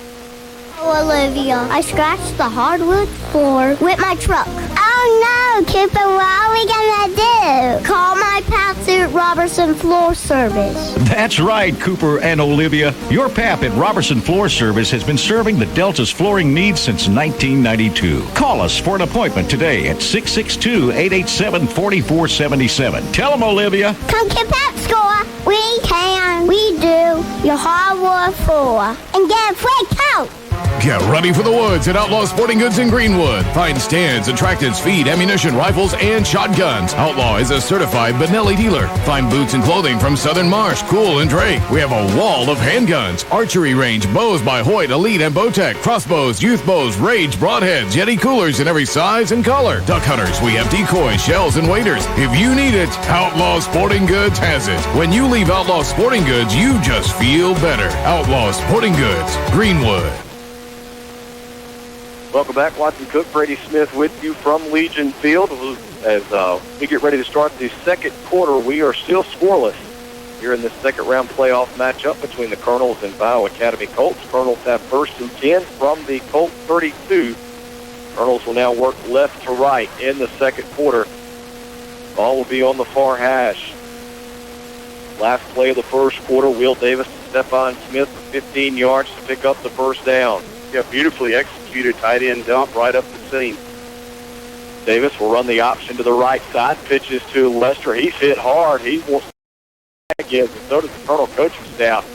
Oh, Olivia, I scratched the hardwood floor with my truck. Oh no, Cooper, what are we gonna do? Call my pals at Robertson Floor Service. That's right, Cooper and Olivia. Your pap at Robertson Floor Service has been serving the Delta's flooring needs since 1992. Call us for an appointment today at 662-887-4477. Tell them, Olivia. Come to Pep Store. We can. We do. Your hardwood floor. And get a free coat. Get ready for the woods at Outlaw Sporting Goods in Greenwood. Find stands, attractants, feed, ammunition, rifles, and shotguns. Outlaw is a certified Benelli dealer. Find boots and clothing from Southern Marsh, Cool, and Drake. We have a wall of handguns, archery range, bows by Hoyt, Elite, and Bowtech, crossbows, youth bows, Rage, broadheads, Yeti coolers in every size and color. Duck hunters, we have decoys, shells, and waders. If you need it, Outlaw Sporting Goods has it. When you leave Outlaw Sporting Goods, you just feel better. Outlaw Sporting Goods, Greenwood. Welcome back. Watson Cook, Brady Smith with you from Legion Field. As we get ready to start the second quarter, we are still scoreless here in this second round playoff matchup between the Colonels and Bio Academy Colts. Colonels have 1st and 10 from the Colt 32. Colonels will now work left to right in the second quarter. Ball will be on the far hash. Last play of the first quarter, Will Davis to Stephon Smith for 15 yards to pick up the first down. Yeah, beautifully executed tight end dump right up the seam. Davis will run the option to the right side. Pitches to Lester. He's hit hard. He wants to again. So does the Colonel coaching staff.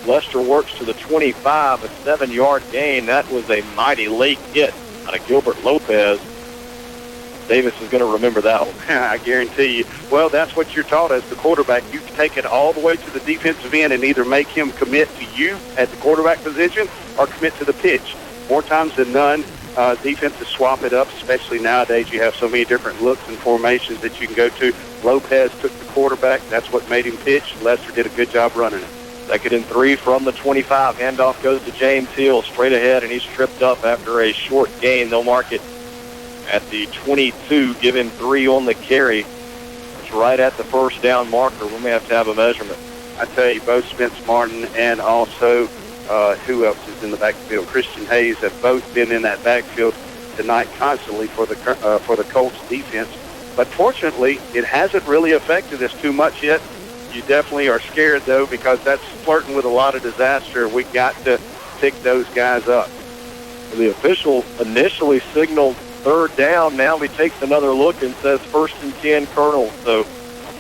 Lester works to the 25, a 7-yard gain. That was a mighty late hit out of Gilbert Lopez. Davis is going to remember that one. I guarantee you. Well, that's what you're taught as the quarterback. You can take it all the way to the defensive end and either make him commit to you at the quarterback position or commit to the pitch. More times than none, defenses swap it up, especially nowadays. You have so many different looks and formations that you can go to. Lopez took the quarterback. That's what made him pitch. Lester did a good job running it. 2nd and 3 from the 25. Handoff goes to James Hill straight ahead, and he's tripped up after a short gain. They'll mark it at the 22, give him 3 on the carry. It's right at the first down marker. We may have to have a measurement. I tell you, both Spence Martin and also who else is in the backfield? Christian Hayes have both been in that backfield tonight constantly for the Colts defense. But fortunately, it hasn't really affected us too much yet. You definitely are scared, though, because that's flirting with a lot of disaster. We got to pick those guys up. The official initially signaled third down. Now he takes another look and says 1st and 10 Colonels. So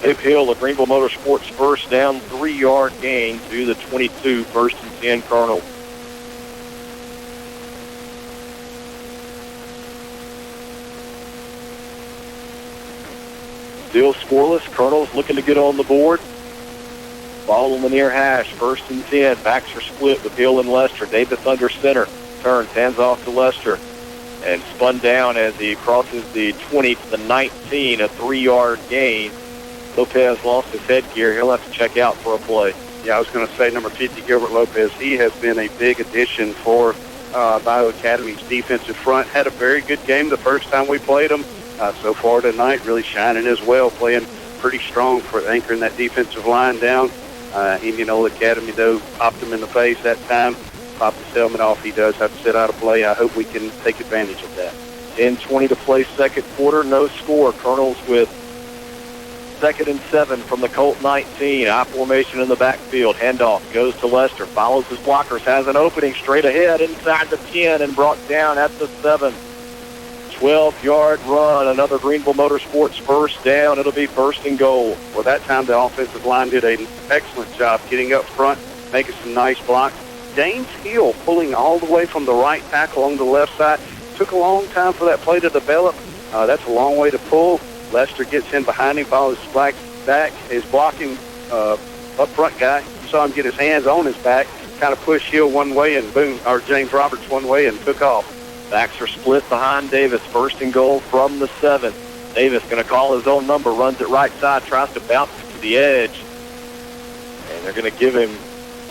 Dave Hill of Greenville Motorsports first down, 3-yard gain to the 22, 1st and 10 Colonels. Still scoreless. Colonels looking to get on the board. Ball on the near hash. 1st and 10. Backs are split with Hill and Lester. Davis under center. Turns, hands off to Lester. And spun down as he crosses the 20 to the 19, a 3-yard gain. Lopez lost his headgear. He'll have to check out for a play. Yeah, I was going to say number 50, Gilbert Lopez. He has been a big addition for Bio Academy's defensive front. Had a very good game the first time we played him. So far tonight, really shining as well, playing pretty strong for anchoring that defensive line down. Indianola Academy, though, popped him in the face that time. Popped his helmet off. He does have to sit out a play. I hope we can take advantage of that. 10:20 to play second quarter. No score. Colonels with 2nd and 7 from the Colt 19. I formation in the backfield. Handoff goes to Lester. Follows his blockers. Has an opening straight ahead inside the 10 and brought down at the 7. 12-yard run. Another Greenville Motorsports first down. It'll be 1st and goal. Well, that time the offensive line did an excellent job getting up front, making some nice blocks. James Hill pulling all the way from the right tackle on the left side. Took a long time for that play to develop. That's a long way to pull. Lester gets in behind him, follows back. His blocking up front guy. You saw him get his hands on his back, kind of push Hill one way and boom, or James Roberts one way and took off. Backs are split behind Davis. 1st and goal from the 7. Davis going to call his own number, runs it right side, tries to bounce it to the edge. And they're going to give him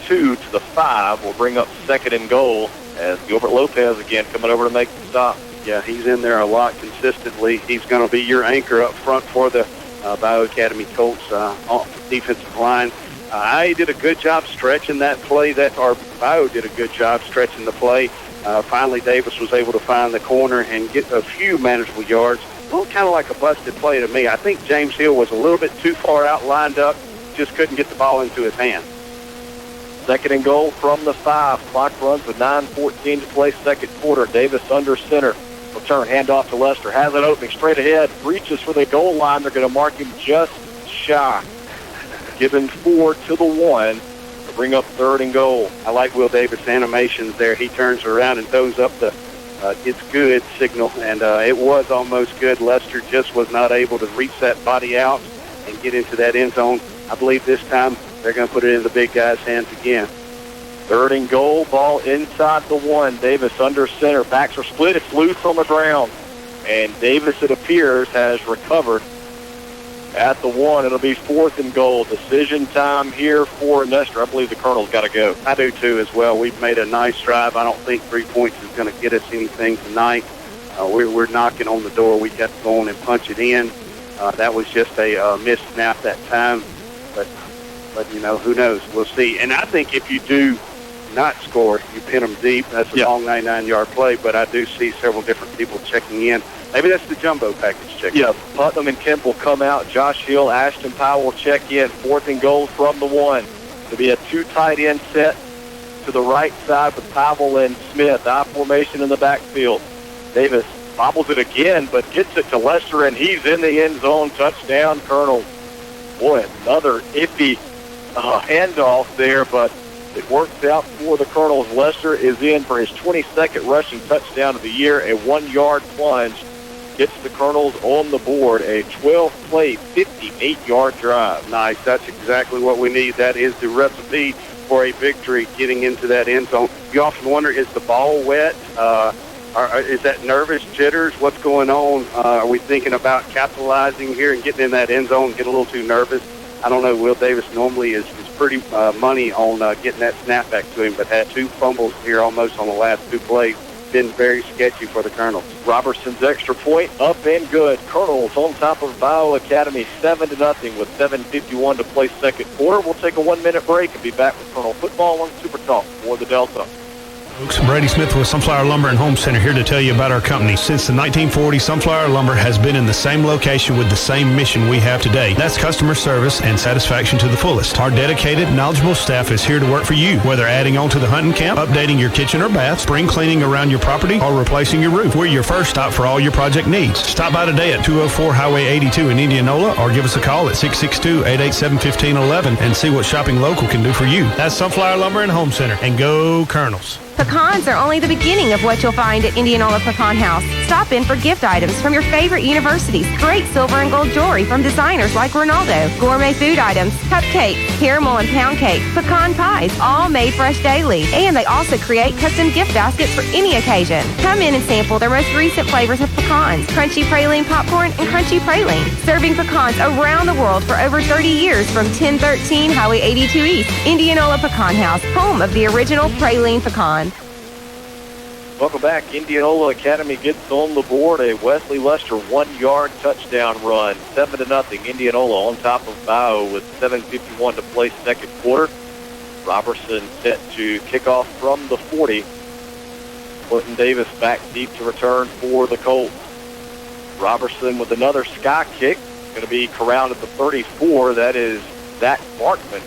2 to the 5. Will bring up 2nd and goal as Gilbert Lopez again coming over to make the stop. Yeah, he's in there a lot consistently. He's going to be your anchor up front for the Bio Academy Colts defensive line. I did a good job stretching that play. Bio did a good job stretching the play. Finally, Davis was able to find the corner and get a few manageable yards. A little kind of like a busted play to me. I think James Hill was a little bit too far out lined up, just couldn't get the ball into his hand. 2nd and goal from the 5. Clock runs with 9:14 to play second quarter. Davis under center. Return, handoff to Lester. Has an opening straight ahead. Reaches for the goal line. They're going to mark him just shy. Given 4 to the 1 to bring up 3rd and goal. I like Will Davis' animations there. He turns around and throws up the it's good signal, and it was almost good. Lester just was not able to reach that body out and get into that end zone. I believe this time they're going to put it in the big guy's hands again. 3rd and goal, ball inside the 1. Davis under center. Backs are split. It's loose on the ground. And Davis, it appears, has recovered at the 1. It'll be 4th and goal. Decision time here for Nestor. I believe the Colonel's got to go. I do, too, as well. We've made a nice drive. I don't think 3 points is going to get us anything tonight. We're knocking on the door. We got to go on and punch it in. That was just a missed snap that time. But, you know, who knows? We'll see. And I think if you do not score, you pin them deep. That's a long 99-yard play, but I do see several different people checking in. Maybe that's the jumbo package checking in. Yeah, Putnam and Kemp will come out. Josh Hill, Ashton Powell will check in. 4th and goal from the 1. It'll be a 2 tight end set to the right side with Powell and Smith. I formation in the backfield. Davis bobbles it again, but gets it to Lester, and he's in the end zone. Touchdown, Colonel. Boy, another iffy handoff there, but it works out for the Colonels. Lester is in for his 22nd rushing touchdown of the year. A 1-yard plunge gets the Colonels on the board. A 12-play, 58-yard drive. Nice. That's exactly what we need. That is the recipe for a victory, getting into that end zone. You often wonder, is the ball wet? Is that nervous jitters? What's going on? Are we thinking about capitalizing here and getting in that end zone and get a little too nervous? I don't know. Will Davis normally is pretty money on getting that snap back to him, but had 2 fumbles here almost on the last 2 plays. been very sketchy for the Colonels. Robertson's extra point up and good. Colonels on top of Bio Academy 7-0 with 7:51 to play second quarter. We'll take a 1-minute break and be back with Colonel football on Super Talk for the Delta. Folks, Brady Smith with Sunflower Lumber and Home Center here to tell you about our company. Since the 1940s, Sunflower Lumber has been in the same location with the same mission we have today. That's customer service and satisfaction to the fullest. Our dedicated, knowledgeable staff is here to work for you, whether adding on to the hunting camp, updating your kitchen or bath, spring cleaning around your property, or replacing your roof. We're your first stop for all your project needs. Stop by today at 204 Highway 82 in Indianola or give us a call at 662-887-1511 and see what shopping local can do for you. That's Sunflower Lumber and Home Center. And go Colonels. Pecans are only the beginning of what you'll find at Indianola Pecan House. Stop in for gift items from your favorite universities, great silver and gold jewelry from designers like Ronaldo, gourmet food items, cupcakes, caramel and pound cake, pecan pies, all made fresh daily. And they also create custom gift baskets for any occasion. Come in and sample their most recent flavors of pecans, crunchy praline popcorn and crunchy praline. Serving pecans around the world for over 30 years from 1013 Highway 82 East. Indianola Pecan House, home of the original praline pecan. Welcome back. Indianola Academy gets on the board. A Wesley Lester 1-yard touchdown run. 7-0. Indianola on top of Bio with 7:51 to play second quarter. Robertson set to kick off from the 40. Clinton Davis back deep to return for the Colts. Robertson with another sky kick. Going to be corralled at the 34. That is Zach Bartman.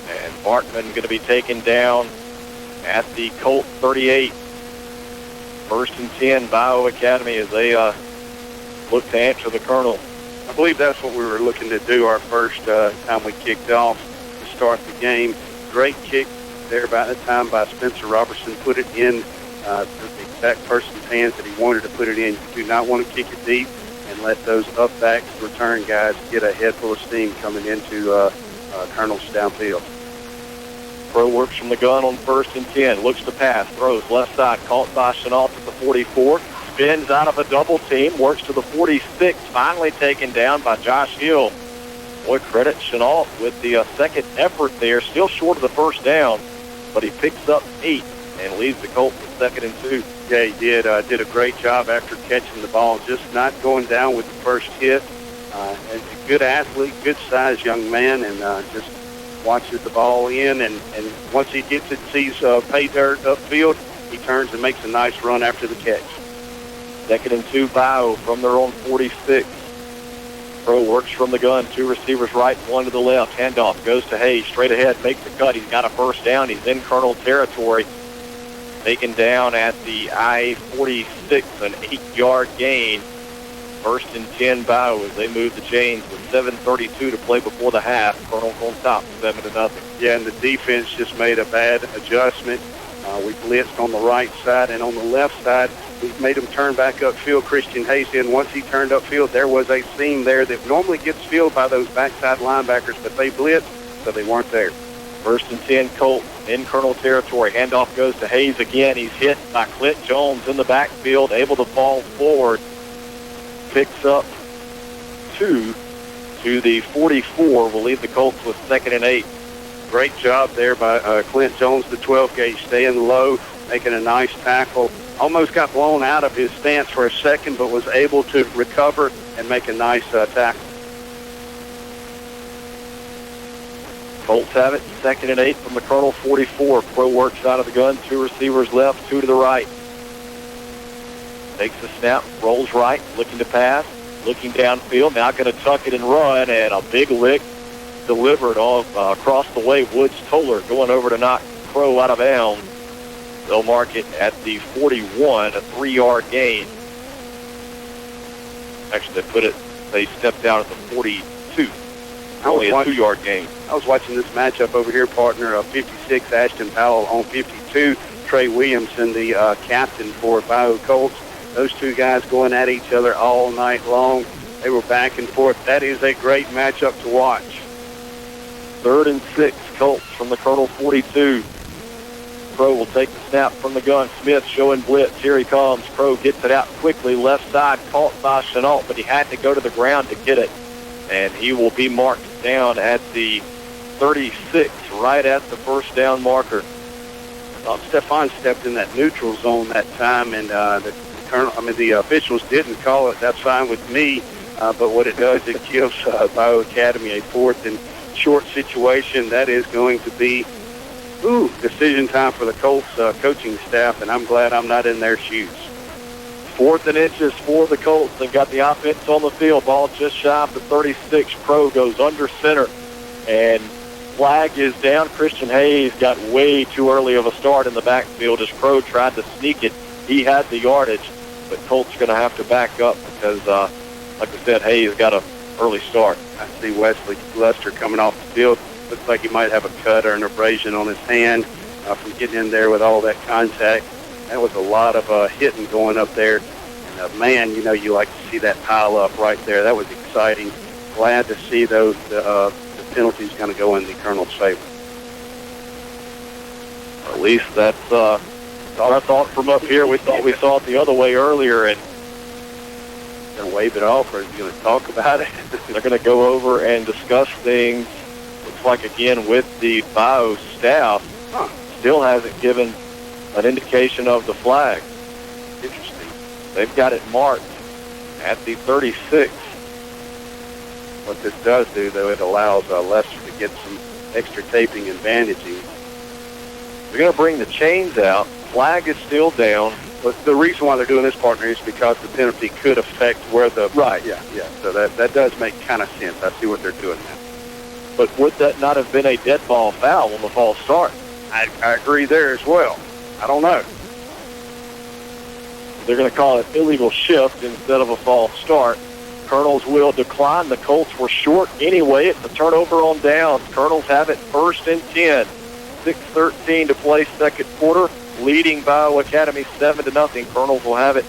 And Bartman going to be taken down at the Colt 38. 1st and 10, Bio Academy, as they look to answer the Colonel. I believe that's what we were looking to do our first time we kicked off to start the game. Great kick there about that time by Spencer Robertson. Put it in the exact person's hands that he wanted to put it in. You do not want to kick it deep and let those up-back return guys get a head full of steam coming into Colonel's downfield. Pro works from the gun on 1st and 10. Looks to pass. Throws left side. Caught by Chenault at the 44. Spins out of a double team. Works to the 46. Finally taken down by Josh Hill. Boy, credit Chenault with the second effort there. Still short of the first down. But he picks up 8 and leaves the Colts with 2nd and 2. Yeah, he did. Did a great job after catching the ball. Just not going down with the first hit. And a good athlete, good-sized young man, and just watches the ball in, and once he gets it, sees pay dirt upfield, he turns and makes a nice run after the catch. 2nd and 2, Bio from their own 46. Pro works from the gun. 2 receivers right, 1 to the left. Handoff goes to Hayes. Straight ahead, makes the cut. He's got a first down. He's in Colonel territory. Taken down at the I-46, an 8-yard gain. 1st and 10, Bio, as they move the chains with 7:32 to play before the half. Colonel on top, 7-0. Yeah, and the defense just made a bad adjustment. We blitzed on the right side, and on the left side, we made him turn back upfield. Christian Hayes in. Once he turned upfield, there was a seam there that normally gets filled by those backside linebackers, but they blitzed, so they weren't there. 1st and 10, Colts in Colonel territory. Handoff goes to Hayes again. He's hit by Clint Jones in the backfield, able to fall forward. Picks up 2 to the 44. Will leave the Colts with 2nd and 8. Great job there by Clint Jones, the 12 gauge, staying low, making a nice tackle. Almost got blown out of his stance for a second, but was able to recover and make a nice tackle. Colts have it, 2nd and 8 from the Colonel 44. Pro works out of the gun. 2 receivers left, 2 to the right. Takes the snap, rolls right, looking to pass, looking downfield. Now going to tuck it and run, and a big lick delivered off across the way. Woods Toller going over to knock Crow out of bounds. They'll mark it at the 41, a 3-yard gain. Actually, they stepped out at the 42. Only a 2-yard gain. I was watching this matchup over here, partner. 56, Ashton Powell on 52. Trey Williamson, the captain for Bio Colts. Those two guys going at each other all night long. They were back and forth. That is a great matchup to watch. 3rd and 6, Colts from the Colonel 42. Crow will take the snap from the gun. Smith showing blitz. Here he comes. Crow gets it out quickly. Left side, caught by Chenault, but he had to go to the ground to get it. And he will be marked down at the 36, right at the first down marker. thought Stefan stepped in that neutral zone that time, and the officials didn't call it. That's fine with me. But what it does, it gives Bio Academy a 4th and short situation. That is going to be decision time for the Colts coaching staff, and I'm glad I'm not in their shoes. 4th and inches for the Colts. They've got the offense on the field. Ball just shy of the 36. Pro goes under center, and flag is down. Christian Hayes got way too early of a start in the backfield as Pro tried to sneak it. He had the yardage, but Colts are going to have to back up because, like I said, Hayes got an early start. I see Wesley Lester coming off the field. Looks like he might have a cut or an abrasion on his hand from getting in there with all that contact. That was a lot of hitting going up there. And, man, you like to see that pile up right there. That was exciting. Glad to see those the penalties going to go in the Colonel's favor. At least that's our thought from up here. We thought we saw it the other way earlier, and going to wave it off, or is he going to talk about it? They're going to go over and discuss things. Looks like, again, with the Bio staff, still hasn't given an indication of the flag. Interesting. They've got it marked at the 36. What this does do, though, it allows Lester to get some extra taping and bandaging. They're going to bring the chains out. Flag is still down. But the reason why they're doing this, partner, is because the penalty could affect where the... Right. Yeah. So that does make kind of sense. I see what they're doing now. But would that not have been a dead ball foul on the false start? I agree there as well. I don't know. They're going to call it illegal shift instead of a false start. Colonels will decline. The Colts were short anyway. It's a turnover on downs. Colonels have it 1st and 10. 6:13 to play second quarter. Leading Bio Academy 7-0. Colonels will have it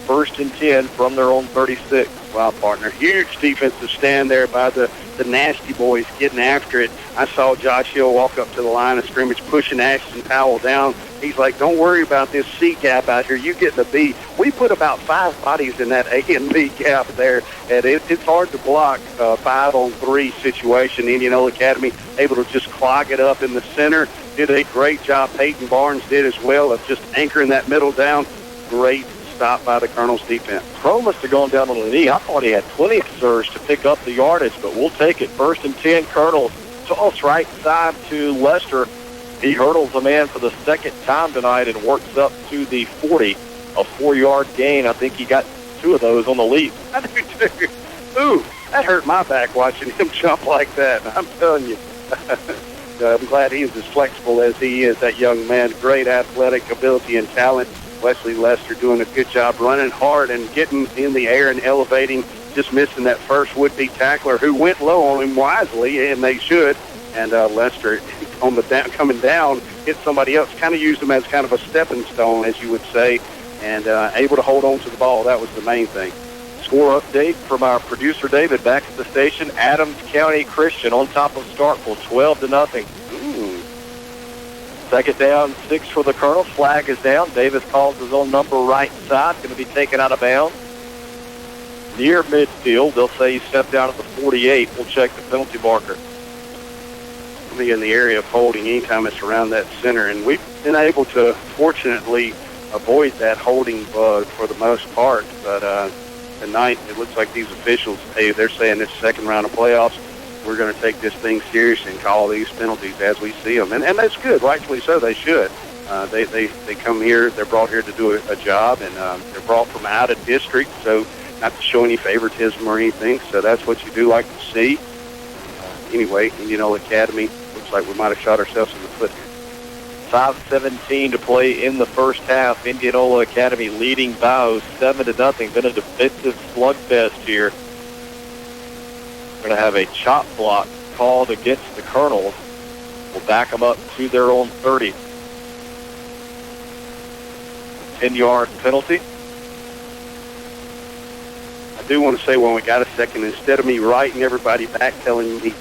1st and 10 from their own 36. Wow, partner. Huge defensive stand there by the nasty boys getting after it. I saw Josh Hill walk up to the line of scrimmage, pushing Ashton Powell down. He's like, don't worry about this C gap out here. You get the B. We put about 5 bodies in that A and B gap there, and it's hard to block 5-on-3 situation. Indianola Academy able to just clog it up in the center. Did a great job. Peyton Barnes did as well of just anchoring that middle down. Great stop by the Colonel's defense. Pro must have gone down on the knee. I thought he had plenty of surge to pick up the yardage, but we'll take it. 1st and 10, Colonels. Toss right side to Lester. He hurdles a man for the second time tonight and works up to the 40. A 4-yard gain. I think he got 2 of those on the leap. I do too. Ooh, that hurt my back watching him jump like that. I'm telling you. I'm glad he's as flexible as he is, that young man. Great athletic ability and talent. Wesley Lester doing a good job running hard and getting in the air and elevating, just missing that first would-be tackler who went low on him wisely, and they should. And Lester, on the coming down, hit somebody else, kind of used him as kind of a stepping stone, as you would say, and able to hold on to the ball. That was the main thing. Score update from our producer, David, back at the station. Adams County Christian on top of Starkville, 12-0. Second down, 6 for the Colonels. Flag is down. Davis calls his own number right side. Going to be taken out of bounds. Near midfield, they'll say he stepped out at the 48. We'll check the penalty marker. We'll be in the area of holding anytime it's around that center, and we've been able to, fortunately, avoid that holding bug for the most part. But tonight, it looks like these officials, hey, they're saying this second round of playoffs, we're going to take this thing serious and call these penalties as we see them. And that's good. Rightfully so, they should. They come here, they're brought here to do a job, and they're brought from out of district, so not to show any favoritism or anything. So that's what you do like to see. Anyway, Indianola Academy, looks like we might have shot ourselves in the foot here. 5:17 to play in the first half. Indianola Academy leading Bio 7-0. Been a defensive slugfest here. We're going to have a chop block called against the Colonels. We'll back them up to their own 30. 10-yard penalty. I do want to say when we got a second, instead of me writing everybody back telling you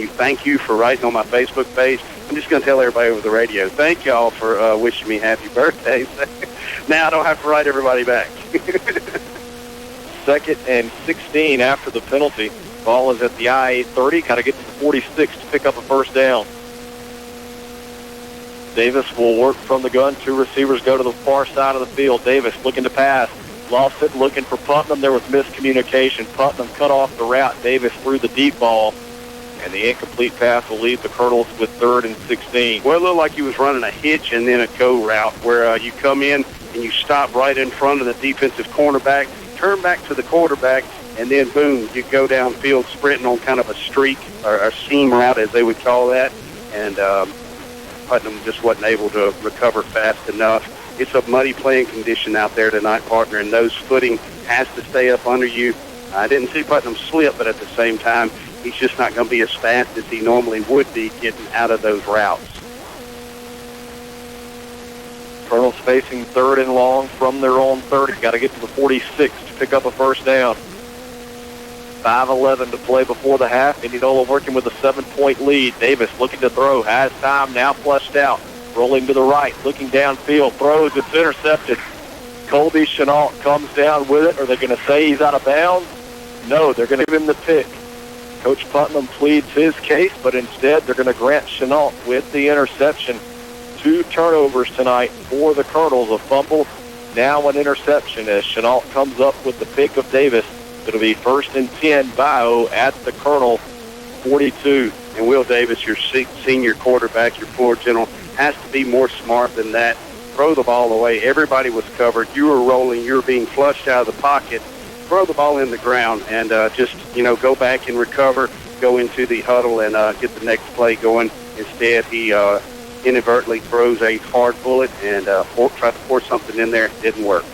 thank you for writing on my Facebook page, I'm just going to tell everybody over the radio, thank y'all for wishing me happy birthdays. Now I don't have to write everybody back. 2nd and 16 after the penalty. Ball is at the I-30, kind of gets to the 46 to pick up a first down. Davis will work from the gun. Two receivers go to the far side of the field. Davis looking to pass. Lost it, looking for Putnam. There was miscommunication. Putnam cut off the route. Davis threw the deep ball, and the incomplete pass will leave the Colonels with 3rd and 16. Well, it looked like he was running a hitch and then a go route where you come in and you stop right in front of the defensive cornerback, turn back to the quarterback, and then, boom, you go downfield sprinting on kind of a streak or a seam route, as they would call that, and Putnam just wasn't able to recover fast enough. It's a muddy playing condition out there tonight, partner, and nose footing has to stay up under you. I didn't see Putnam slip, but at the same time, he's just not going to be as fast as he normally would be getting out of those routes. Colonels facing 3rd and long from their own 30. Got to get to the 46 to pick up a first down. 5:11 to play before the half. Indianola working with a 7-point lead. Davis looking to throw. Has time. Now flushed out. Rolling to the right. Looking downfield. Throws. It's intercepted. Colby Chenault comes down with it. Are they going to say he's out of bounds? No, they're going to give him the pick. Coach Putnam pleads his case, but instead they're going to grant Chenault with the interception. 2 turnovers tonight for the Colonels. A fumble, now an interception as Chenault comes up with the pick of Davis. It'll be 1st and 10, Bio at the Colonel 42. And Will Davis, your senior quarterback, your floor general, has to be more smart than that. Throw the ball away. Everybody was covered. You were rolling. You were being flushed out of the pocket. Throw the ball in the ground and just, go back and recover, go into the huddle and get the next play going. Instead, he inadvertently throws a hard bullet and tried to force something in there. It didn't work.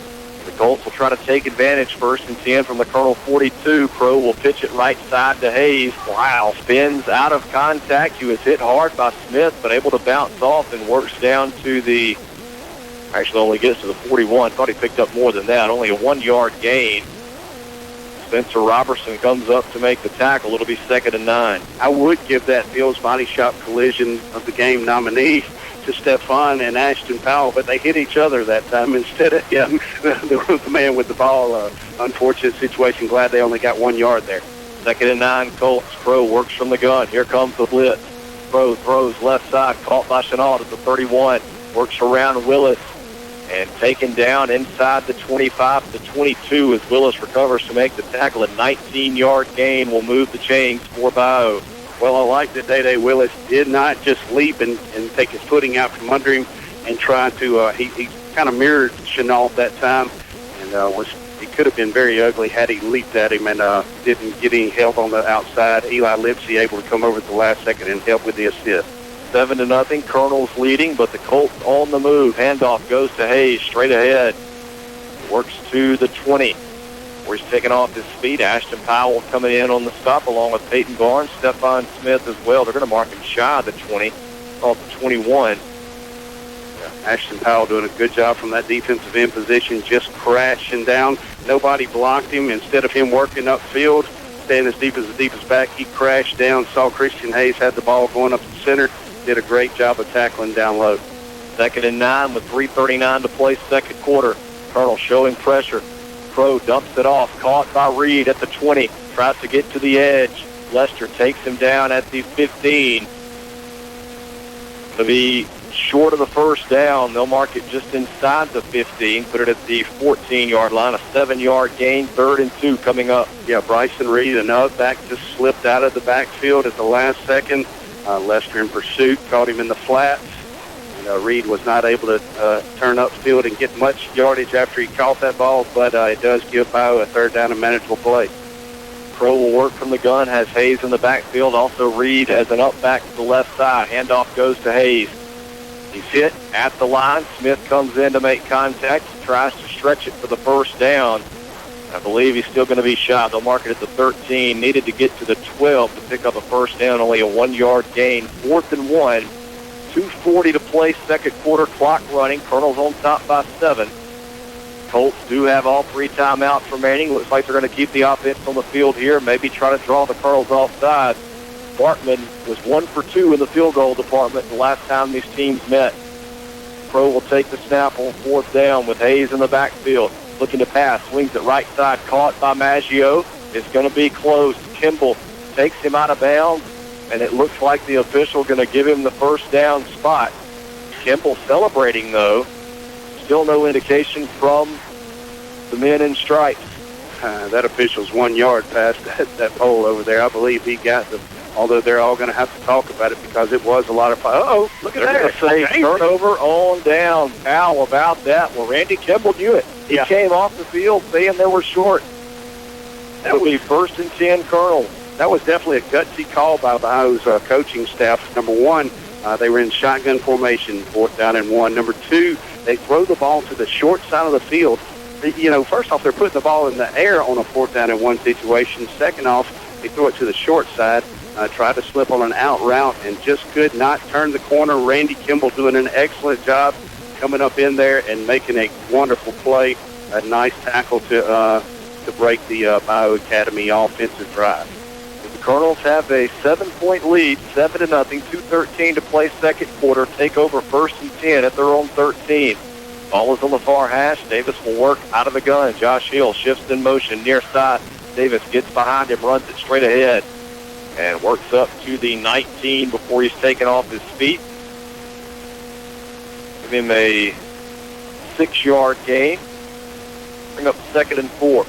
The Colts will try to take advantage. 1st and 10 from the Colonel 42. Crow will pitch it right side to Hayes. Wow. Spins out of contact. He was hit hard by Smith, but able to bounce off and works down to the, actually only gets to the 41. Thought he picked up more than that. Only a 1-yard gain. Spencer Robertson comes up to make the tackle. It'll be 2nd and 9. I would give that Bill's Body Shop collision of the game nominee to Stephon and Ashton Powell, but they hit each other that time instead of him. The man with the ball. Unfortunate situation. Glad they only got 1 yard there. 2nd and 9, Colts. Crow works from the gun. Here comes the blitz. Crow throws left side, caught by Chenault at the 31. Works around Willis and taken down inside the 25 to 22 as Willis recovers to make the tackle. A 19-yard gain will move the chains for Bio. Well, I like that Day Willis did not just leap and take his footing out from under him and try to, he kind of mirrored Chenault that time and it could have been very ugly had he leaped at him and didn't get any help on the outside. Eli Lipsey able to come over at the last second and help with the assist. 7-0, Colonels leading, but the Colts on the move. Handoff goes to Hayes, straight ahead. Works to the 20. Where he's taking off his speed. Ashton Powell coming in on the stop along with Peyton Barnes, Stephon Smith as well. They're going to mark him shy of the 20, off the 21. Ashton Powell doing a good job from that defensive end position, just crashing down. Nobody blocked him. Instead of him working upfield, staying as deep as the deepest back, he crashed down, saw Christian Hayes had the ball going up the center, did a great job of tackling down low. 2nd and 9 with 3:39 to play, 2nd quarter. Colonel showing pressure. Crow dumps it off, caught by Reed at the 20, tries to get to the edge. Lester takes him down at the 15. To be short of the first down, they'll mark it just inside the 15, put it at the 14-yard line, a 7-yard gain, 3rd and 2 coming up. Yeah, Bryson Reed, another back, just slipped out of the backfield at the last second. Lester in pursuit, caught him in the flats. Reed was not able to turn upfield and get much yardage after he caught that ball, but it does give Bio a 3rd down and manageable play. Crow will work from the gun, has Hayes in the backfield, also Reed as an up back to the left side. Handoff goes to Hayes. He's hit at the line. Smith comes in to make contact, tries to stretch it for the first down. I believe he's still going to be shy. They'll mark it at the 13. Needed to get to the 12 to pick up a first down, only a 1-yard gain. 4th and 1. 2:40 to play, 2nd quarter, clock running. Colonel's on top by 7. Colts do have all 3 timeouts remaining. Looks like they're going to keep the offense on the field here, maybe try to draw the Colonels offside. Bartman was 1 for 2 in the field goal department the last time these teams met. Crow will take the snap on 4th down with Hayes in the backfield. Looking to pass, swings it right side, caught by Maggio. It's going to be close. Kimball takes him out of bounds, and it looks like the official going to give him the first down spot. Kimball celebrating, though. Still no indication from the men in stripes. That official's 1 yard past that pole over there. I believe he got the, although they're all going to have to talk about it because it was a lot of fun. Uh-oh, look at that. They're going to say turnover on down. How about that? Well, Randy Kimball knew it. He came off the field saying they were short. That would be 1st and 10 Colonels. That was definitely a gutsy call by Ohio's coaching staff. Number one, they were in shotgun formation, 4th down and 1. Number two, they throw the ball to the short side of the field. You know, first off, they're putting the ball in the air on a 4th down and 1 situation. Second off, they throw it to the short side, tried to slip on an out route, and just could not turn the corner. Randy Kimball doing an excellent job coming up in there and making a wonderful play. A nice tackle to break the Bio Academy offensive drive. The Colonels have a 7-point lead, 7-0, 2:13 to play second quarter. Take over 1st and 10 at their own 13. Ball is on the far hash. Davis will work out of the gun. Josh Hill shifts in motion near side. Davis gets behind him, runs it straight ahead, and works up to the 19 before he's taken off his feet. Give him a 6-yard gain. Bring up 2nd and 4.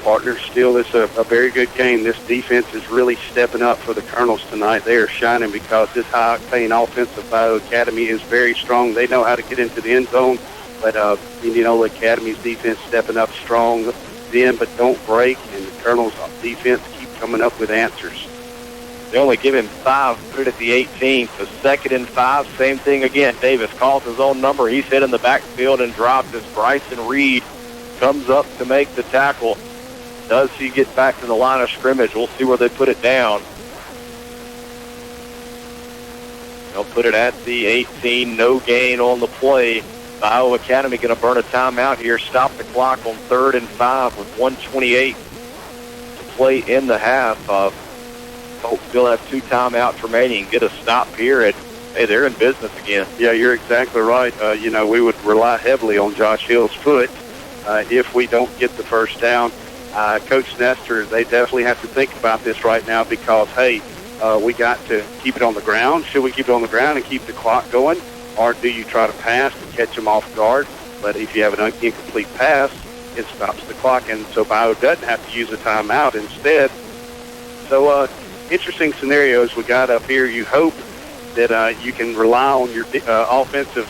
Partner, still it's a very good game. This defense is really stepping up for the Colonels tonight. They are shining because this high-octane offensive Bio Academy is very strong. They know how to get into the end zone, but Indianola Academy's defense stepping up strong then, but don't break, and the Colonels' defense keep coming up with answers. They only give him 5, put it at the 18, so 2nd and 5, same thing again. Davis calls his own number. He's hit in the backfield and drops as Bryson Reed comes up to make the tackle. Does he get back to the line of scrimmage? We'll see where they put it down. They'll put it at the 18. No gain on the play. Bio Academy going to burn a timeout here. Stop the clock on 3rd and 5 with 1:28 to play in the half. Colts still have 2 timeouts remaining. Get a stop here, and hey, they're in business again. Yeah, you're exactly right. We would rely heavily on Josh Hill's foot if we don't get the first down. Coach Nestor, they definitely have to think about this right now because, hey, we got to keep it on the ground. Should we keep it on the ground and keep the clock going? Or do you try to pass to catch them off guard? But if you have an incomplete pass, it stops the clock, and so Bio doesn't have to use a timeout instead. So interesting scenarios we got up here. You hope that you can rely on your offensive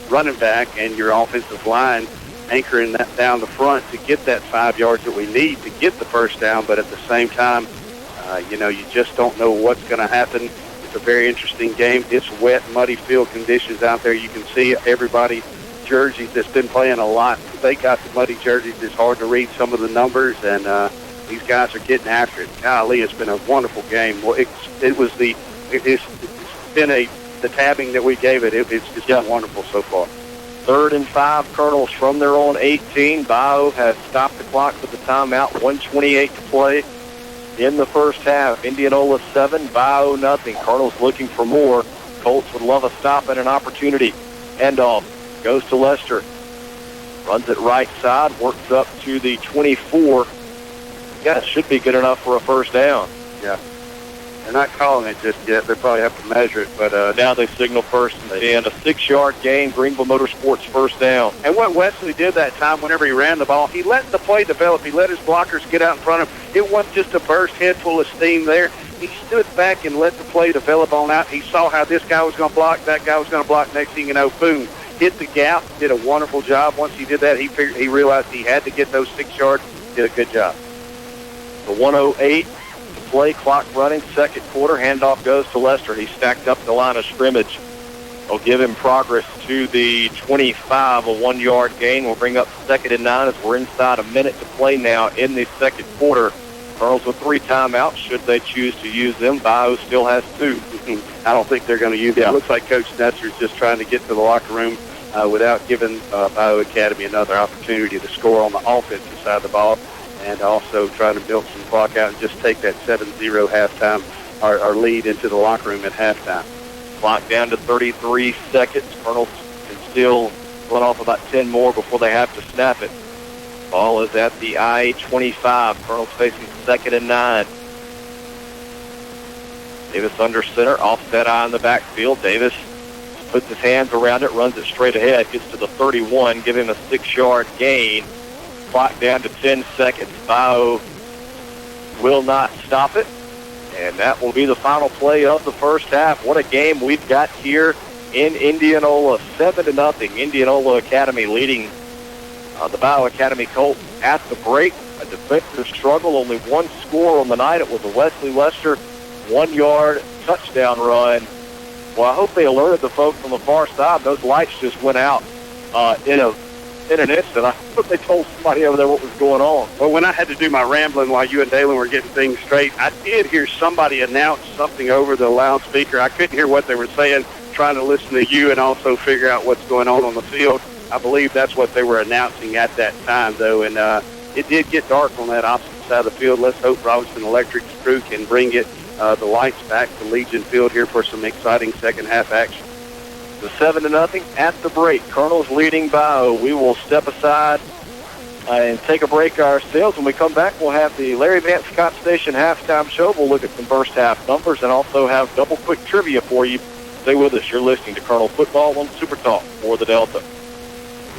running back and your offensive line anchoring that down the front to get that 5 yards that we need to get the first down. But at the same time, you just don't know what's going to happen. It's a very interesting game. It's wet, muddy field conditions out there. You can see everybody jerseys that's been playing a lot. They got the muddy jerseys. It's hard to read some of the numbers, and these guys are getting after it. Golly, it's been a wonderful game. Well, it's been the tabbing that we gave it. It's just been wonderful so far. 3rd and 5, Colonels from their own 18. Bio has stopped the clock with the timeout. 1:28 to play in the first half. Indianola 7, Bio nothing. Colonels looking for more. Colts would love a stop and an opportunity. Handoff goes to Lester. Runs it right side, works up to the 24. Yeah, it should be good enough for a first down. Yeah. They're not calling it just yet. They probably have to measure it, but now they signal 1st and 10. A 6-yard gain, Greenville Motorsports first down. And what Wesley did that time whenever he ran the ball, he let the play develop. He let his blockers get out in front of him. It wasn't just a burst head full of steam there. He stood back and let the play develop on out. He saw how this guy was going to block, that guy was going to block. Next thing you know, boom, hit the gap, did a wonderful job. Once he did that, he realized he had to get those 6 yards, did a good job. The 1:08 to play, clock running, second quarter. Handoff goes to Lester. He's stacked up the line of scrimmage. They'll give him progress to the 25, a 1-yard gain. We'll bring up 2nd and 9 as we're inside a minute to play now in the second quarter. Colonels with 3 timeouts, should they choose to use them. Bio still has 2. I don't think they're going to use it. It looks like Coach Nestor's just trying to get to the locker room without giving Bio Academy another opportunity to score on the offensive side of the ball, and also trying to build some clock out and just take that 7-0 halftime, our lead into the locker room at halftime. Clock down to 33 seconds. Colonels can still run off about 10 more before they have to snap it. Ball is at the I-25. Colonels facing 2nd and 9. Davis under center, offset eye in the backfield. Davis puts his hands around it, runs it straight ahead, gets to the 31, giving him a 6-yard gain. Clock down to 10 seconds. Bio will not stop it, and that will be the final play of the first half. What a game we've got here in Indianola, 7-0. Indianola Academy leading the Bio Academy Colts at the break. A defensive struggle, only one score on the night. It was a Wesley Lester 1-yard touchdown run. Well, I hope they alerted the folks on the far side. Those lights just went out in an instant. I hope they told somebody over there what was going on. Well, when I had to do my rambling while you and Dalen were getting things straight, I did hear somebody announce something over the loudspeaker. I couldn't hear what they were saying, trying to listen to you and also figure out what's going on the field. I believe that's what they were announcing at that time, though, and it did get dark on that opposite side of the field. Let's hope Robinson Electric's crew can bring the lights back to Legion Field here for some exciting second-half action. The 7-0 at the break. Colonels leading Bio. We will step aside and take a break ourselves. When we come back, we'll have the Larry Vance Scott Station halftime show. We'll look at some first-half numbers and also have double quick trivia for you. Stay with us. You're listening to Colonel Football on Super Talk for the Delta.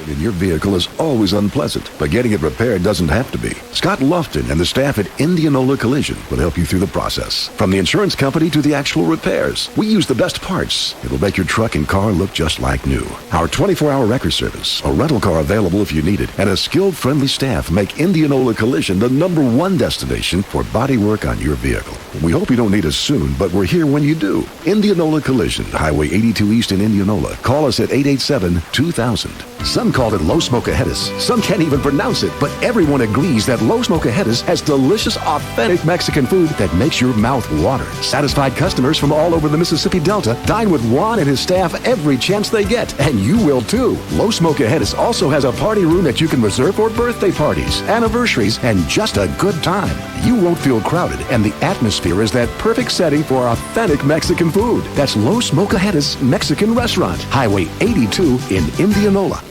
In your vehicle is always unpleasant, but getting it repaired doesn't have to be. Scott Lofton and the staff at Indianola Collision will help you through the process. From the insurance company to the actual repairs, we use the best parts. It'll make your truck and car look just like new. Our 24-hour record service, a rental car available if you need it, and a skilled, friendly staff make Indianola Collision the #1 destination for body work on your vehicle. We hope you don't need us soon, but we're here when you do. Indianola Collision, Highway 82 East in Indianola. Call us at 887-2000. Some call it Los Mocajetas. Some can't even pronounce it, but everyone agrees that Los Mocajetas has delicious, authentic Mexican food that makes your mouth water. Satisfied customers from all over the Mississippi Delta dine with Juan and his staff every chance they get, and you will too. Los Mocajetas also has a party room that you can reserve for birthday parties, anniversaries, and just a good time. You won't feel crowded, and the atmosphere is that perfect setting for authentic Mexican food. That's Los Mocajetas Mexican Restaurant, Highway 82 in Indianola.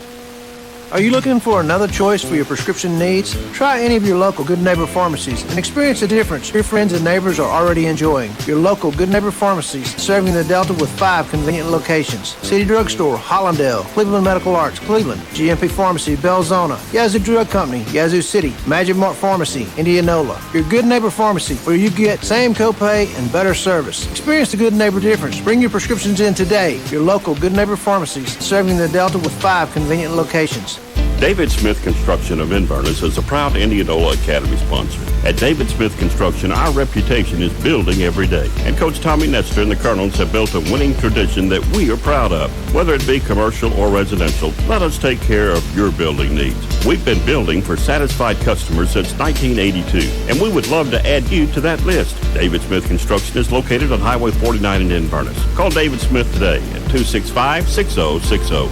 Are you looking for another choice for your prescription needs? Try any of your local Good Neighbor pharmacies and experience the difference your friends and neighbors are already enjoying. Your local Good Neighbor pharmacies serving the Delta with 5 convenient locations. City Drugstore, Hollandale, Cleveland Medical Arts, Cleveland, GMP Pharmacy, Belzona, Yazoo Drug Company, Yazoo City, Magic Mark Pharmacy, Indianola. Your Good Neighbor Pharmacy where you get same copay and better service. Experience the Good Neighbor difference. Bring your prescriptions in today. Your local Good Neighbor pharmacies serving the Delta with 5 convenient locations. David Smith Construction of Inverness is a proud Indianola Academy sponsor. At David Smith Construction, our reputation is building every day. And Coach Tommy Nestor and the Colonels have built a winning tradition that we are proud of. Whether it be commercial or residential, let us take care of your building needs. We've been building for satisfied customers since 1982, and we would love to add you to that list. David Smith Construction is located on Highway 49 in Inverness. Call David Smith today at 265-6060.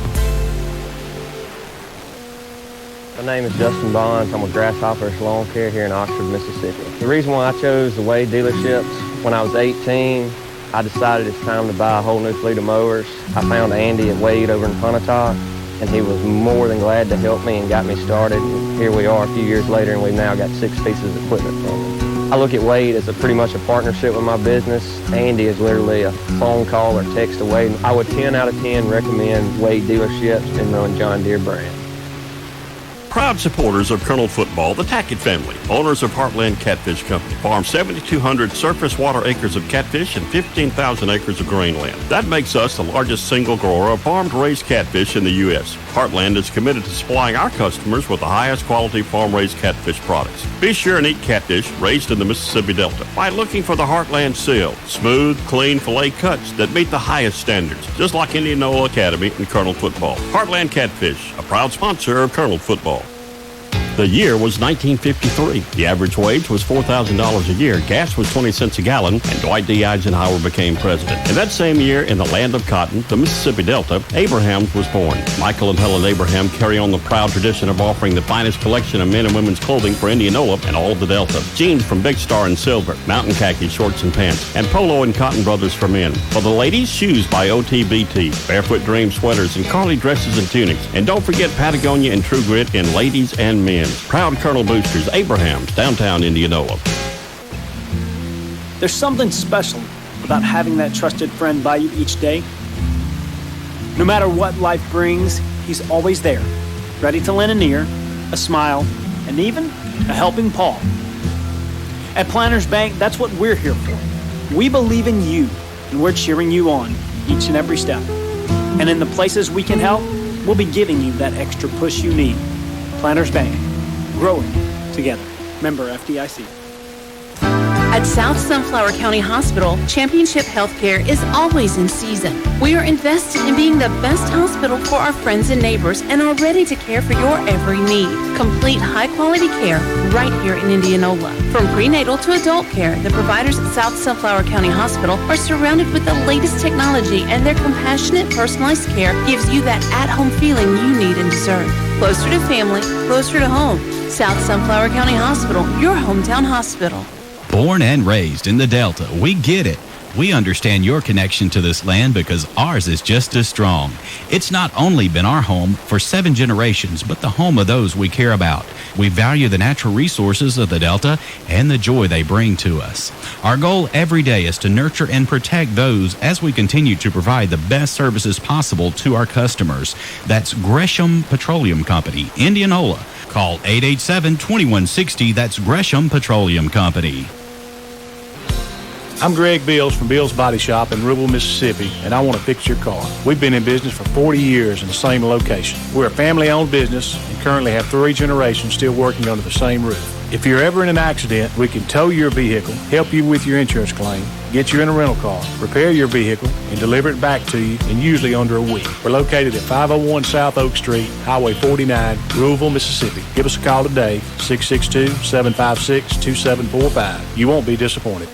My name is Justin Bonds. I'm with Grasshoppers Lawn Care here in Oxford, Mississippi. The reason why I chose the Wade dealerships, when I was 18, I decided it's time to buy a whole new fleet of mowers. I found Andy at Wade over in Pontotoc, and he was more than glad to help me and got me started. And here we are a few years later, and we've now got 6 pieces of equipment from him. I look at Wade as pretty much a partnership with my business. Andy is literally a phone call or text away. I would 10 out of 10 recommend Wade dealerships and run John Deere brand. Proud supporters of Colonel Football, the Tackett family, owners of Heartland Catfish Company, farm 7,200 surface water acres of catfish and 15,000 acres of grain land. That makes us the largest single grower of farm-raised catfish in the U.S. Heartland is committed to supplying our customers with the highest quality farm-raised catfish products. Be sure and eat catfish raised in the Mississippi Delta by looking for the Heartland seal, smooth, clean fillet cuts that meet the highest standards, just like Indianola Academy and Colonel Football. Heartland Catfish, a proud sponsor of Colonel Football. The year was 1953. The average wage was $4,000 a year. Gas was 20 cents a gallon, and Dwight D. Eisenhower became president. And that same year, in the land of cotton, the Mississippi Delta, Abrahams was born. Michael and Helen Abraham carry on the proud tradition of offering the finest collection of men and women's clothing for Indianola and all of the Delta. Jeans from Big Star and Silver, mountain khaki shorts and pants, and Polo and Cotton Brothers for men. For the ladies, shoes by OTBT, Barefoot Dream sweaters, and Carly dresses and tunics. And don't forget Patagonia and True Grit in ladies and men. Proud Colonel Boosters, Abrahams, downtown Indianola. There's something special about having that trusted friend by you each day. No matter what life brings, he's always there, ready to lend an ear, a smile, and even a helping paw. At Planters Bank, that's what we're here for. We believe in you, and we're cheering you on each and every step. And in the places we can help, we'll be giving you that extra push you need. Planters Bank, growing together. Member FDIC. At South Sunflower County Hospital, Championship Healthcare is always in season. We are invested in being the best hospital for our friends and neighbors and are ready to care for your every need. Complete high-quality care right here in Indianola. From prenatal to adult care, the providers at South Sunflower County Hospital are surrounded with the latest technology, and their compassionate, personalized care gives you that at-home feeling you need and deserve. Closer to family, closer to home. South Sunflower County Hospital, your hometown hospital. Born and raised in the Delta, we get it. We understand your connection to this land because ours is just as strong. It's not only been our home for 7 generations, but the home of those we care about. We value the natural resources of the Delta and the joy they bring to us. Our goal every day is to nurture and protect those as we continue to provide the best services possible to our customers. That's Gresham Petroleum Company, Indianola. Call 887-2160. That's Gresham Petroleum Company. I'm Greg Bills from Bills Body Shop in Rubel, Mississippi, and I want to fix your car. We've been in business for 40 years in the same location. We're a family-owned business and currently have 3 generations still working under the same roof. If you're ever in an accident, we can tow your vehicle, help you with your insurance claim, get you in a rental car, repair your vehicle, and deliver it back to you in usually under a week. We're located at 501 South Oak Street, Highway 49, Louisville, Mississippi. Give us a call today, 662-756-2745. You won't be disappointed.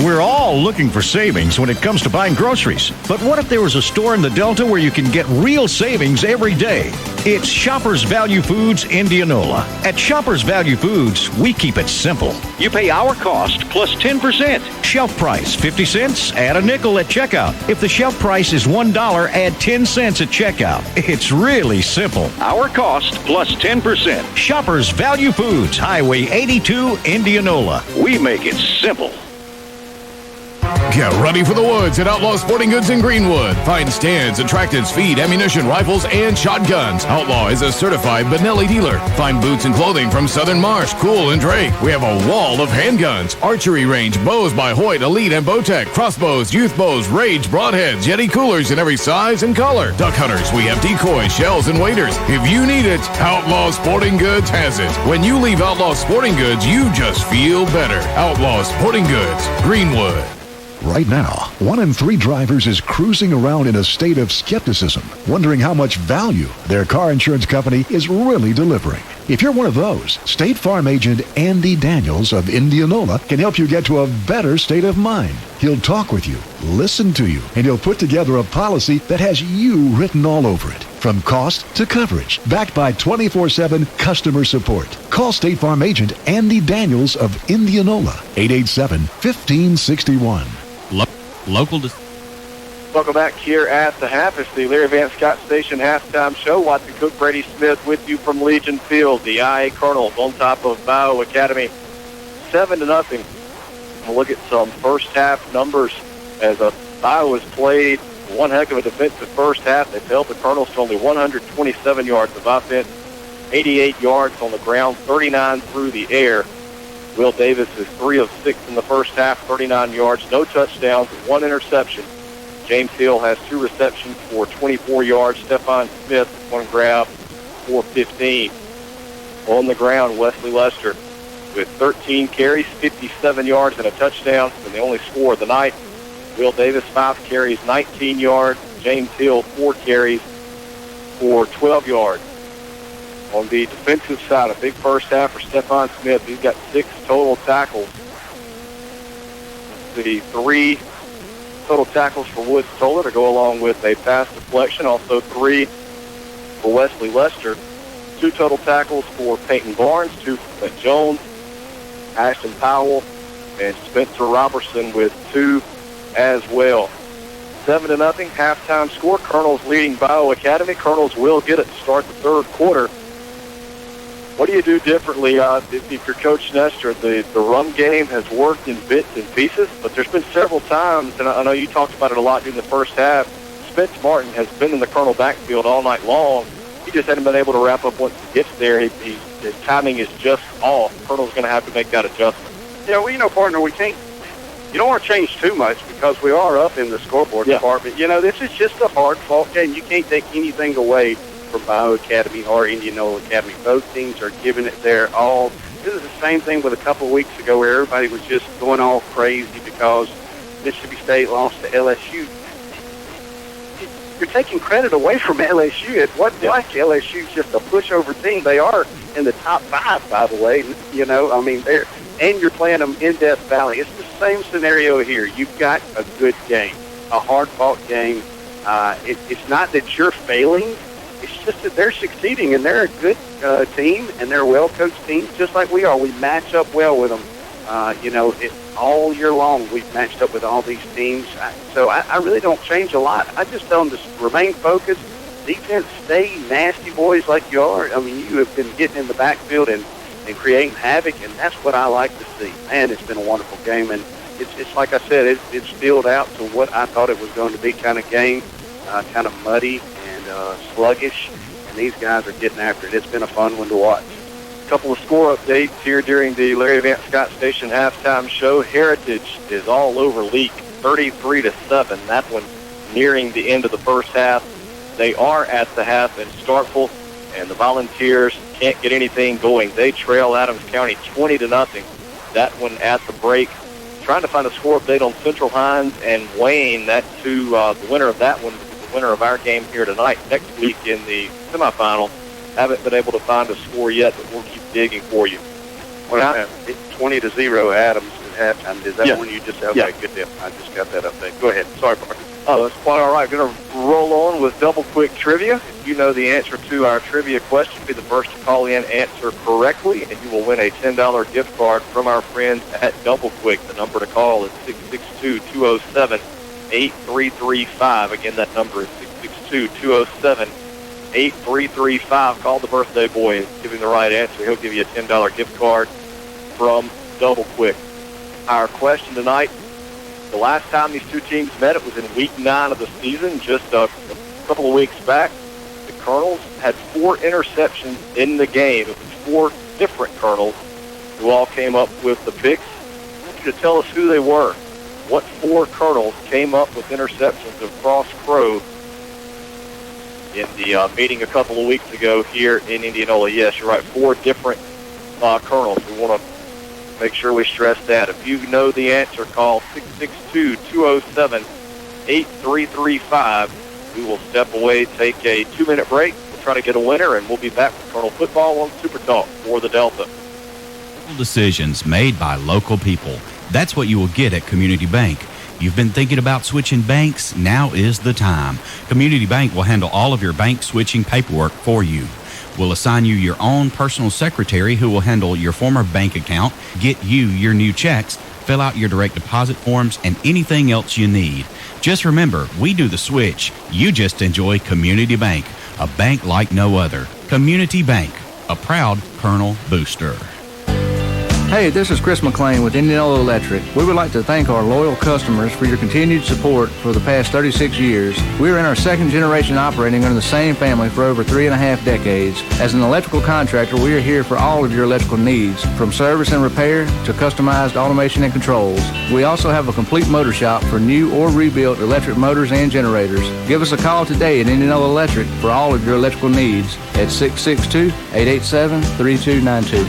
We're all looking for savings when it comes to buying groceries. But what if there was a store in the Delta where you can get real savings every day? It's Shoppers Value Foods Indianola. At Shoppers Value Foods, we keep it simple. You pay our cost plus 10%. Shelf price 50 cents, add a nickel at checkout. If the shelf price is $1, add 10 cents at checkout. It's really simple. Our cost plus 10%. Shoppers Value Foods, Highway 82, Indianola. We make it simple. Get ready for the woods at Outlaw Sporting Goods in Greenwood. Find stands, attractants, feed, ammunition, rifles, and shotguns. Outlaw is a certified Benelli dealer. Find boots and clothing from Southern Marsh, Cool, and Drake. We have a wall of handguns, archery range, bows by Hoyt, Elite, and Bowtech, crossbows, youth bows, Rage, broadheads, Yeti coolers in every size and color. Duck hunters, we have decoys, shells, and waders. If you need it, Outlaw Sporting Goods has it. When you leave Outlaw Sporting Goods, you just feel better. Outlaw Sporting Goods, Greenwood. Right now, 1 in 3 drivers is cruising around in a state of skepticism, wondering how much value their car insurance company is really delivering. If you're one of those, State Farm agent Andy Daniels of Indianola can help you get to a better state of mind. He'll talk with you, listen to you, and he'll put together a policy that has you written all over it. From cost to coverage, backed by 24/7 customer support. Call State Farm agent Andy Daniels of Indianola, 887-1561. Welcome back here at the half. It's the Larry Van Scott Station halftime show. Watson Cook, Brady Smith with you from Legion Field. The IA Colonels on top of Bio Academy, 7-0. We'll look at some first half numbers as Bio has played one heck of a defensive first half. They've held the Colonels to only 127 yards of offense, 88 yards on the ground, 39 through the air. Will Davis is 3 of 6 in the first half, 39 yards, no touchdowns, 1 interception. James Hill has 2 receptions for 24 yards. Stephon Smith, 1 grab for 15. On the ground, Wesley Lester with 13 carries, 57 yards, and a touchdown, and the only score of the night. Will Davis, 5 carries, 19 yards. James Hill, 4 carries for 12 yards. On the defensive side, a big first half for Stephon Smith. He's got 6 total tackles. The 3 total tackles for Woods Toller to go along with a pass deflection. Also 3 for Wesley Lester. 2 total tackles for Peyton Barnes, 2 for Clint Jones, Ashton Powell, and Spencer Robertson with 2 as well. 7-0 halftime score. Colonels leading Bio Academy. Colonels will get it to start the third quarter. What do you do differently if you're Coach Nestor? The run game has worked in bits and pieces, but there's been several times, and I know you talked about it a lot during the first half, Spence Martin has been in the Colonel backfield all night long. He just hasn't been able to wrap up once he gets there. His timing is just off. Colonel's going to have to make that adjustment. Yeah, well, partner, you don't want to change too much because we are up in the scoreboard department. This is just a hard-fought game. You can't take anything away from Bio Academy or Indianola Academy. Both teams are giving it their all. This is the same thing with a couple of weeks ago where everybody was just going all crazy because Mississippi State lost to LSU. You're taking credit away from LSU. It wasn't like LSU's just a pushover team. They are in the top 5, by the way. And you're playing them in Death Valley. It's the same scenario here. You've got a good game, a hard-fought game. It's not that you're failing. It's just that they're succeeding, and they're a good team, and they're a well-coached team, just like we are. We match up well with them. All year long we've matched up with all these teams. So I really don't change a lot. I just tell them to remain focused. Defense, stay nasty boys like you are. You have been getting in the backfield and creating havoc, and that's what I like to see. Man, it's been a wonderful game, and it's like I said, it's filled out to what I thought it was going to be kind of game, kind of muddy and sluggish, and these guys are getting after it. It's been a fun one to watch. A couple of score updates here during the Larry Vance Scott Station halftime show. Heritage is all over Leak, 33-7. That one nearing the end of the first half. They are at the half in Starkville, and the Volunteers can't get anything going. They trail Adams County 20-0. That one at the break. Trying to find a score update on Central Hines and Wayne. That to the winner of that one, the winner of our game here tonight. Next week in the semifinal. Haven't been able to find a score yet, but we'll keep digging for you. Well, it's 20-0 Adams at halftime. Is that one you just said? Okay, good deal. I just got that update. Go ahead. Sorry, Parker. Oh, that's quite all right. Going to roll on with double quick trivia. If you know the answer to our trivia question, be the first to call in, answer correctly, and you will win a $10 gift card from our friends at Double Quick. The number to call is 662-207-8335. Again, that number is 662-207-8335. Call the birthday boy and give him the right answer. He'll give you a $10 gift card from Double Quick. Our question tonight, the last time these two teams met, it was in week 9 of the season, just a couple of weeks back. The Colonels had 4 interceptions in the game. It was 4 different Colonels who all came up with the picks. I want you to tell us who they were. What 4 Colonels came up with interceptions of Cross Crow in the meeting a couple of weeks ago here in Indianola? Yes, you're right, 4 different Colonels. We want to make sure we stress that. If you know the answer, call 662-207-8335. We will step away, take a 2-minute break. We'll try to get a winner, and we'll be back with Colonel Football on Super Talk for the Delta. Decisions made by local people. That's what you will get at Community Bank. You've been thinking about switching banks? Now is the time. Community Bank will handle all of your bank switching paperwork for you. We'll assign you your own personal secretary who will handle your former bank account, get you your new checks, fill out your direct deposit forms, and anything else you need. Just remember, we do the switch. You just enjoy Community Bank, a bank like no other. Community Bank, a proud Colonel booster. Hey, this is Chris McClain with Indianola Electric. We would like to thank our loyal customers for your continued support for the past 36 years. We are in our 2nd generation operating under the same family for over 3.5 decades. As an electrical contractor, we are here for all of your electrical needs, from service and repair to customized automation and controls. We also have a complete motor shop for new or rebuilt electric motors and generators. Give us a call today at Indianola Electric for all of your electrical needs at 662-887-3292.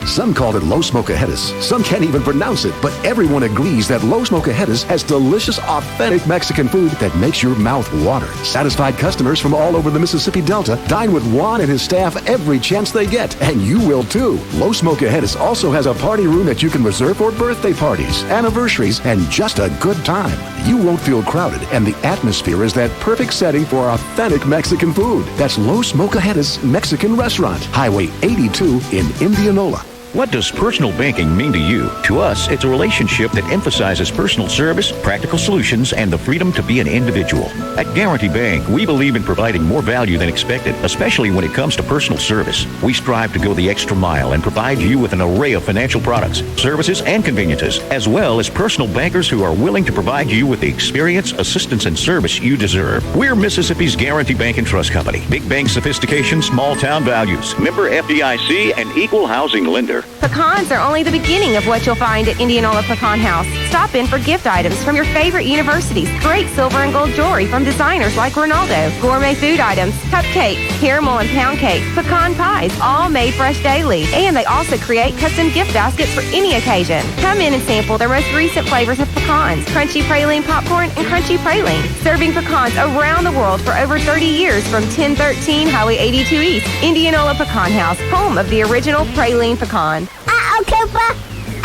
Some call it low smoke aheadis. Some can't even pronounce it, but everyone agrees that low smoke aheadis has delicious, authentic Mexican food that makes your mouth water. Satisfied customers from all over the Mississippi Delta dine with Juan and his staff every chance they get, and you will too. Low smoke aheadis also has a party room that you can reserve for birthday parties, anniversaries, and just a good time. You won't feel crowded, and the atmosphere is that perfect setting for authentic Mexican food. That's Low Smoke Aheadis Mexican Restaurant, Highway 82 in Indianola. What does personal banking mean to you? To us, it's a relationship that emphasizes personal service, practical solutions, and the freedom to be an individual. At Guarantee Bank, we believe in providing more value than expected, especially when it comes to personal service. We strive to go the extra mile and provide you with an array of financial products, services, and conveniences, as well as personal bankers who are willing to provide you with the experience, assistance, and service you deserve. We're Mississippi's Guarantee Bank and Trust Company. Big bank sophistication, small town values. Member FDIC and equal housing lender. Pecans are only the beginning of what you'll find at Indianola Pecan House. Stop in for gift items from your favorite universities, great silver and gold jewelry from designers like Ronaldo, gourmet food items, cupcakes, caramel and pound cake, pecan pies, all made fresh daily. And they also create custom gift baskets for any occasion. Come in and sample their most recent flavors of pecans, crunchy praline popcorn and crunchy praline. Serving pecans around the world for over 30 years from 1013 Highway 82 East, Indianola Pecan House, home of the original praline pecan. Uh-oh, Cooper.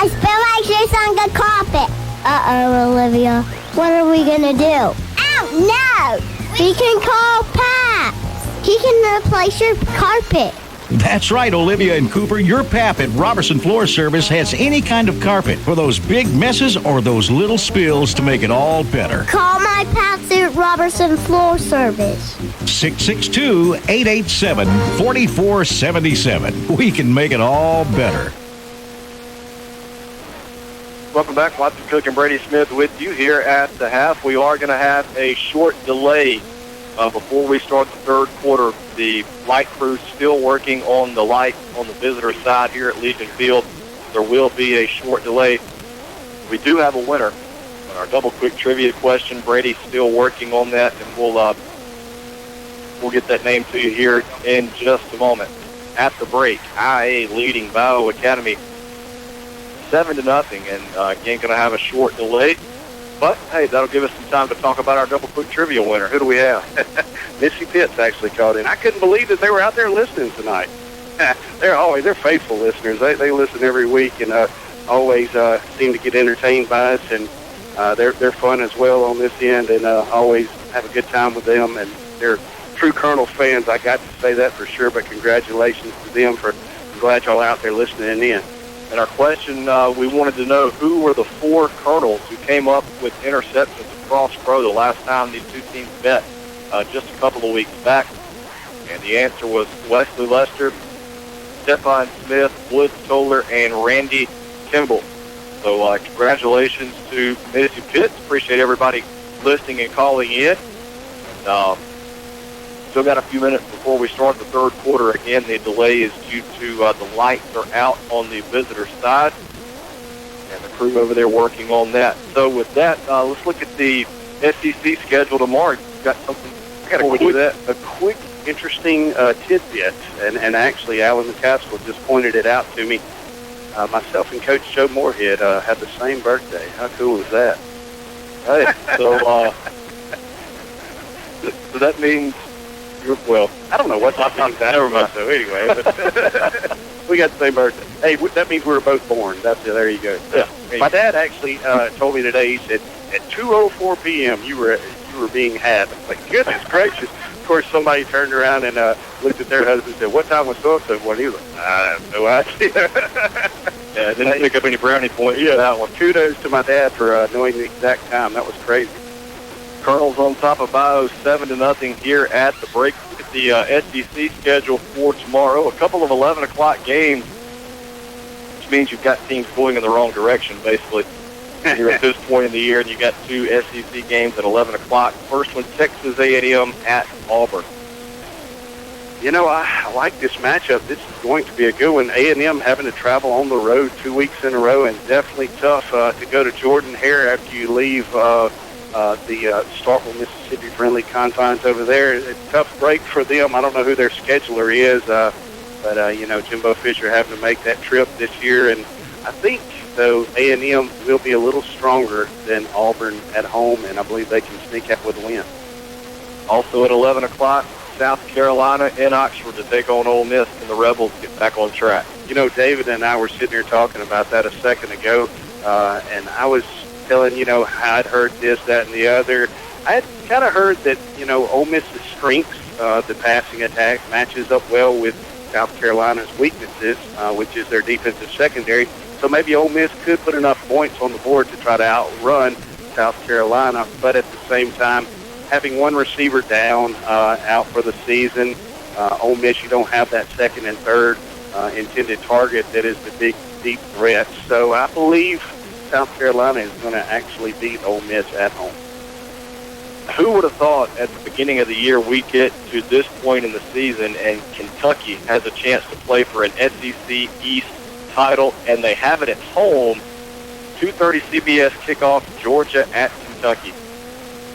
I spilled my shoes on the carpet. Uh-oh, Olivia. What are we going to do? Oh, no. We can call Pat. He can replace your carpet. That's right, Olivia and Cooper. Your Pap at Robertson Floor Service has any kind of carpet for those big messes or those little spills to make it all better. Call my Pat's at Robertson Floor Service. 662-887-4477. We can make it all better. Welcome back. Watson Cook and Brady Smith with you here at the half. We are going to have a short delay before we start the third quarter. The light crew's still working on the light on the visitor side here at Legion Field. There will be a short delay. We do have a winner. Our double quick trivia question, Brady's still working on that, and we'll get that name to you here in just a moment. At the break, IA leading Bio Academy 7-0, and again, going to have a short delay. But, hey, that'll give us some time to talk about our double quick trivia winner. Who do we have? Missy Pitts actually called in. I couldn't believe that they were out there listening tonight. They're faithful listeners. They listen every week and always seem to get entertained by us, and they're fun as well on this end, and always have a good time with them. And they're true Colonel fans. I got to say that for sure. But congratulations to them I'm glad y'all out there listening in. And our question, we wanted to know who were the 4 Colonels who came up with interceptions across Pro the last time these two teams met just a couple of weeks back. And the answer was Wesley Lester, Stephon Smith, Woods Toller, and Randy Kimball. So congratulations to Missy Pitts. Appreciate everybody listening and calling in. Still got a few minutes before we start the third quarter. Again, the delay is due to the lights are out on the visitor side, and the crew over there working on that. So with that, let's look at the SEC schedule tomorrow. You've got something before we do that? A quick, interesting tidbit, and actually Alan McCaskill just pointed it out to me. Myself and Coach Joe Moorhead had the same birthday. How cool is that? Hey, so that means well, I don't know what that means. Never mind. So anyway, but we got the same birthday. Hey, that means we were both born. There you go. Yeah. My dad actually told me today. He said at 2:04 p.m. you were being had. I'm like, goodness gracious. Of course, somebody turned around and looked at their husband and said, "What time was so-and-so born?" He was like, "I have no idea." Yeah, didn't pick up any brownie points. Yeah, that one. Kudos to my dad for knowing the exact time. That was crazy. Colonels on top of Bio 7-0 here at the break. Look at the SEC schedule for tomorrow. A couple of 11 o'clock games, which means you've got teams going in the wrong direction, basically. You're at this point in the year, and you got 2 SEC games at 11 o'clock. First one, Texas A&M at Auburn. You know, I like this matchup. This is going to be a good one. A&M having to travel on the road 2 weeks in a row, and definitely tough to go to Jordan-Hare after you leave the Starkville, Mississippi friendly confines over there. It's a tough break for them. I don't know who their scheduler is, but Jimbo Fisher having to make that trip this year. And I think, though, A&M will be a little stronger than Auburn at home, and I believe they can sneak out with a win. Also at 11 o'clock, South Carolina in Oxford to take on Ole Miss, and the Rebels get back on track. You know, David and I were sitting here talking about that a second ago, and I was telling, how I'd heard this, that, and the other. I had kind of heard that, Ole Miss's strengths, the passing attack, matches up well with South Carolina's weaknesses, which is their defensive secondary. So maybe Ole Miss could put enough points on the board to try to outrun South Carolina. But at the same time, having one receiver down, out for the season, Ole Miss, you don't have that second and third intended target that is the big, deep threat. So I believe South Carolina is going to actually beat Ole Miss at home. Who would have thought at the beginning of the year we get to this point in the season and Kentucky has a chance to play for an SEC East title, and they have it at home, 2:30 CBS kickoff, Georgia at Kentucky.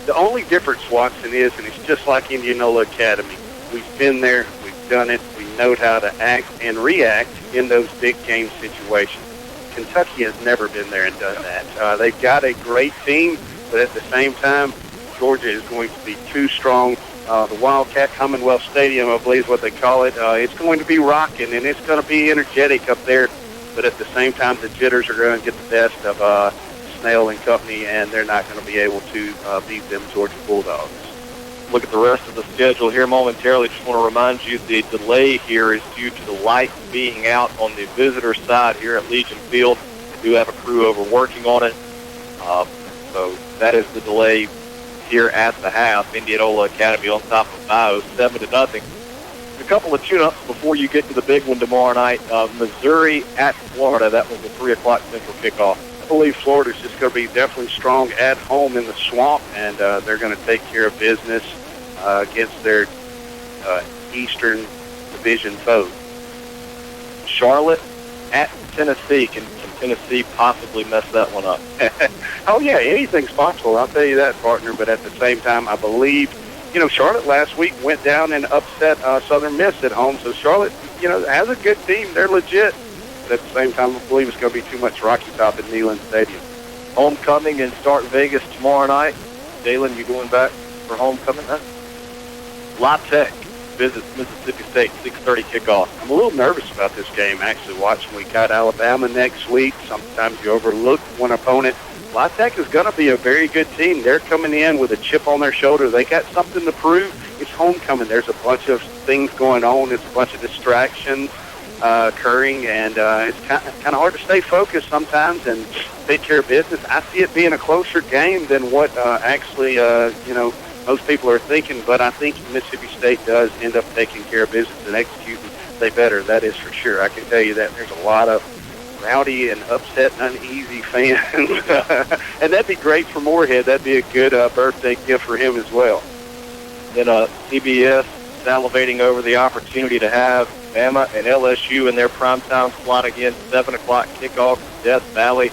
The only difference, Watson, is, and it's just like Indianola Academy, we've been there, we've done it, we know how to act and react in those big game situations. Kentucky has never been there and done that. They've got a great team, but at the same time, Georgia is going to be too strong. The Wildcat Commonwealth Stadium, I believe is what they call it, it's going to be rocking, and it's going to be energetic up there. But at the same time, the jitters are going to get the best of Snell and company, and they're not going to be able to beat them Georgia Bulldogs. Look at the rest of the schedule here momentarily. Just want to remind you the delay here is due to the lights being out on the visitor side here at Legion Field. They do have a crew over working on it. So that is the delay here at the half. Indianola Academy on top of Bio, 7-0. A couple of tune-ups before you get to the big one tomorrow night. Missouri at Florida. That was a 3 o'clock Central kickoff. I believe Florida's just going to be definitely strong at home in the swamp, and they're going to take care of business against their Eastern Division foes. Charlotte at Tennessee. Can Tennessee possibly mess that one up? Oh, yeah, anything's possible. I'll tell you that, partner. But at the same time, I believe, Charlotte last week went down and upset Southern Miss at home. So Charlotte, has a good team. They're legit. But at the same time, I believe it's going to be too much Rocky Top at Neyland Stadium. Homecoming in Start Vegas tomorrow night. Dalen, you going back for homecoming? Huh? La Tech visits Mississippi State, 6:30 kickoff. I'm a little nervous about this game, actually, watching. We got Alabama next week. Sometimes you overlook one opponent. La Tech is going to be a very good team. They're coming in with a chip on their shoulder. They got something to prove. It's homecoming. There's a bunch of things going on. It's a bunch of distractions occurring, and it's kind of hard to stay focused sometimes and take care of business. I see it being a closer game than what actually, most people are thinking, but I think Mississippi State does end up taking care of business and executing. They better, that is for sure. I can tell you that there's a lot of rowdy and upset and uneasy fans, and that'd be great for Moorhead. That'd be a good birthday gift for him as well. Then CBS salivating over the opportunity to have Bama and LSU in their primetime slot again, 7 o'clock kickoff, Death Valley.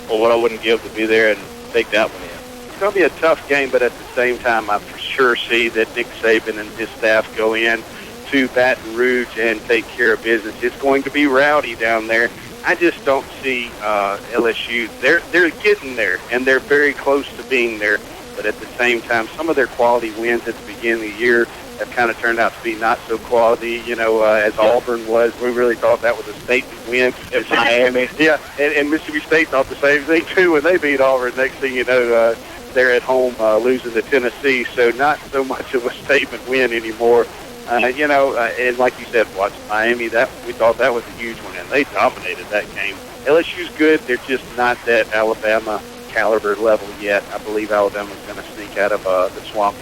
Well, what I wouldn't give to be there and take that one in. It's going to be a tough game, but at the same time, I for sure see that Nick Saban and his staff go in to Baton Rouge and take care of business. It's going to be rowdy down there. I just don't see LSU. They're getting there, and they're very close to being there. But at the same time, some of their quality wins at the beginning of the year have kind of turned out to be not so quality, as Auburn was. We really thought that was a statement win. It's Miami. Yeah, and Mississippi State thought the same thing, too, when they beat Auburn. Next thing you know, they're at home losing to Tennessee, so not so much of a statement win anymore. And like you said, watch Miami, we thought that was a huge one, and they dominated that game. LSU's good. They're just not that Alabama caliber level yet. I believe Alabama's going to sneak out of the swamp.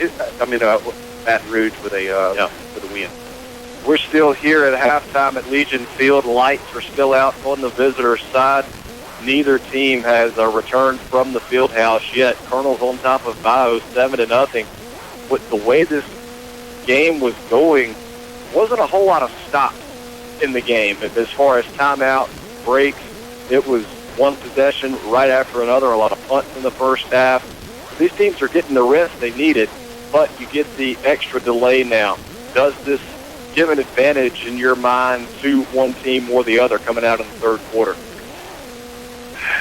Baton Rouge with a win. We're still here at halftime at Legion Field. Lights are still out on the visitor side. Neither team has returned from the field house yet. Colonel's on top of Bio, 7-0. With the way this game was going, wasn't a whole lot of stops in the game. As far as timeout, breaks, it was one possession right after another, a lot of punts in the first half. These teams are getting the rest they needed, but you get the extra delay now. Does this give an advantage in your mind to one team or the other coming out in the third quarter?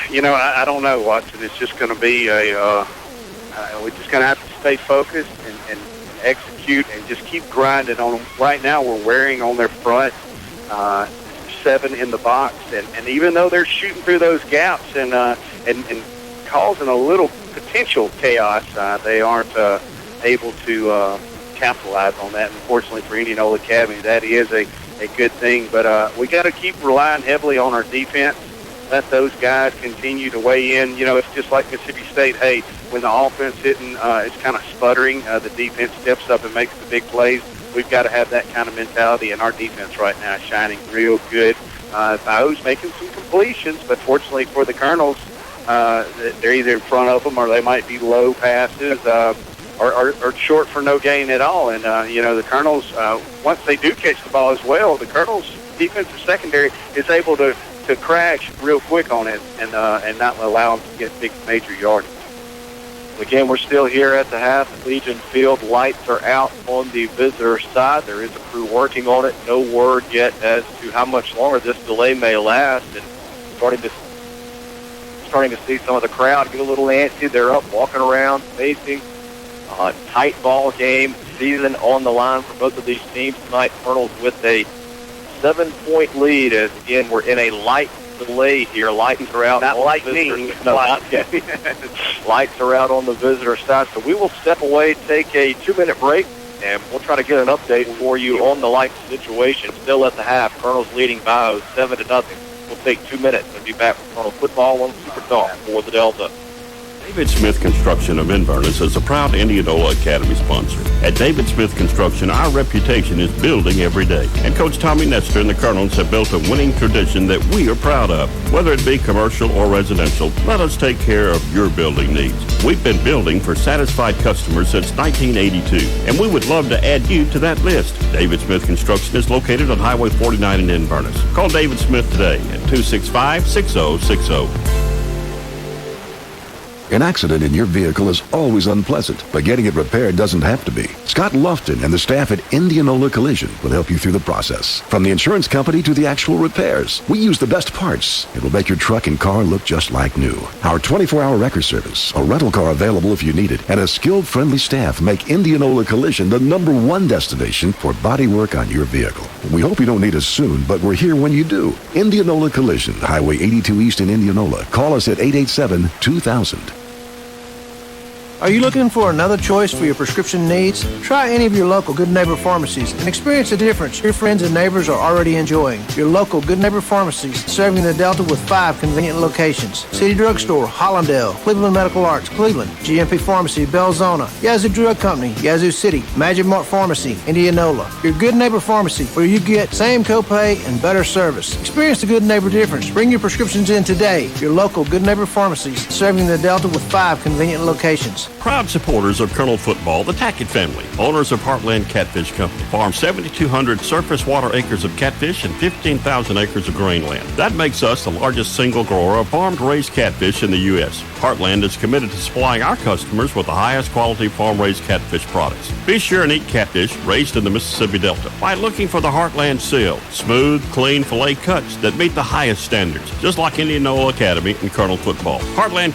I don't know, Watson. It's just going to be we're just going to have to stay focused and execute and just keep grinding on them. Right now we're wearing on their front 7 in the box, and even though they're shooting through those gaps and causing a little potential chaos, they aren't able to capitalize on that. Unfortunately for Indianola Academy, that is a a good thing. But we got to keep relying heavily on our defense. Let those guys continue to weigh in. You know, it's just like Mississippi State. Hey, when the offense is kind of sputtering, the defense steps up and makes the big plays. We've got to have that kind of mentality, and our defense right now is shining real good. Bao's making some completions, but fortunately for the Colonels, they're either in front of them or they might be low passes or short for no gain at all. And, the Colonels, once they do catch the ball as well, the Colonels' defensive secondary is able to crash real quick on it and not allow them to get big major yardage. Again, we're still here at the half at Legion Field. Lights are out on the visitor side. There is a crew working on it. No word yet as to how much longer this delay may last. And starting to see some of the crowd get a little antsy. They're up, walking around, facing a tight ball game. Season on the line for both of these teams tonight. Colonels with a 7-point lead as, again, we're in a light delay here. Lights are out. Not lightning. Lights are out on the visitor side. So we will step away, take a 2-minute break, and we'll try to get an update for you on the light situation. Still at the half. Colonels leading by 7-0. We'll take 2 minutes and be back with Colonel football on Super Talk for the Delta. David Smith Construction of Inverness is a proud Indianola Academy sponsor. At David Smith Construction, our reputation is building every day. And Coach Tommy Nestor and the Colonels have built a winning tradition that we are proud of. Whether it be commercial or residential, let us take care of your building needs. We've been building for satisfied customers since 1982, and we would love to add you to that list. David Smith Construction is located on Highway 49 in Inverness. Call David Smith today at 265-6060. An accident in your vehicle is always unpleasant, but getting it repaired doesn't have to be. Scott Lofton and the staff at Indianola Collision will help you through the process. From the insurance company to the actual repairs, we use the best parts. It will make your truck and car look just like new. Our 24-hour record service, a rental car available if you need it, and a skilled, friendly staff make Indianola Collision the #1 destination for body work on your vehicle. We hope you don't need us soon, but we're here when you do. Indianola Collision, Highway 82 East in Indianola. Call us at 887-2000. Are you looking for another choice for your prescription needs? Try any of your local Good Neighbor pharmacies and experience the difference your friends and neighbors are already enjoying. Your local Good Neighbor pharmacies serving the Delta with 5 convenient locations. City Drugstore, Hollandale, Cleveland Medical Arts, Cleveland, GMP Pharmacy, Belzona, Yazoo Drug Company, Yazoo City, Magic Mart Pharmacy, Indianola. Your Good Neighbor Pharmacy where you get same copay and better service. Experience the Good Neighbor difference. Bring your prescriptions in today. Your local Good Neighbor pharmacies serving the Delta with 5 convenient locations. Proud supporters of Colonel Football, the Tackett family, owners of Heartland Catfish Company, farm 7,200 surface water acres of catfish and 15,000 acres of grainland. That makes us the largest single grower of farm-raised catfish in the U.S. Heartland is committed to supplying our customers with the highest quality farm-raised catfish products. Be sure and eat catfish raised in the Mississippi Delta by looking for the Heartland seal, smooth, clean fillet cuts that meet the highest standards, just like Indianola Academy and Colonel Football. Heartland.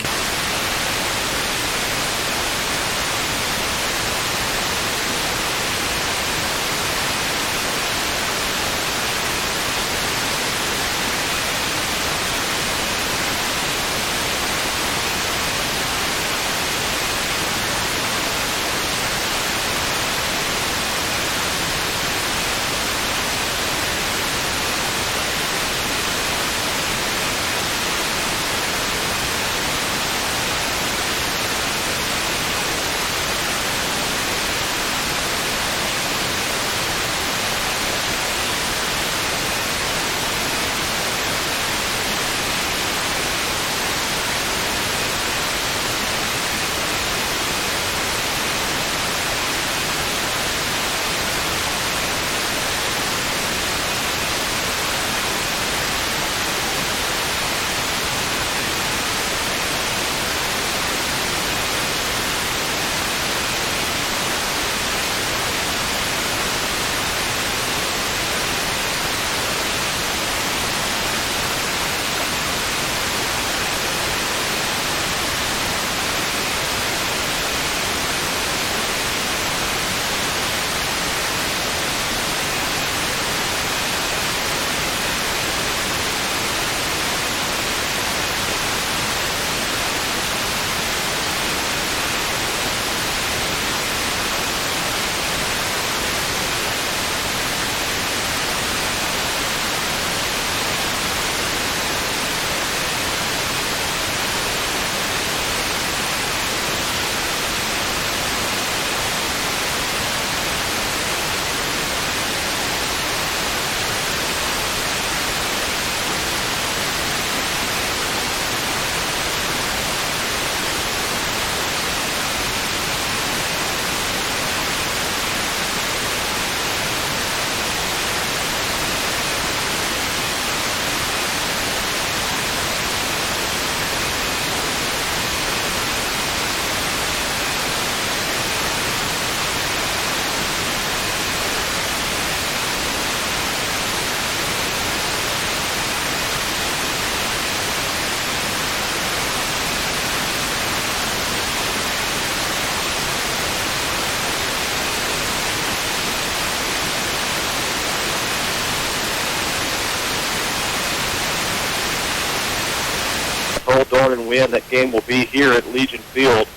Marvin win, that game will be here at Legion Field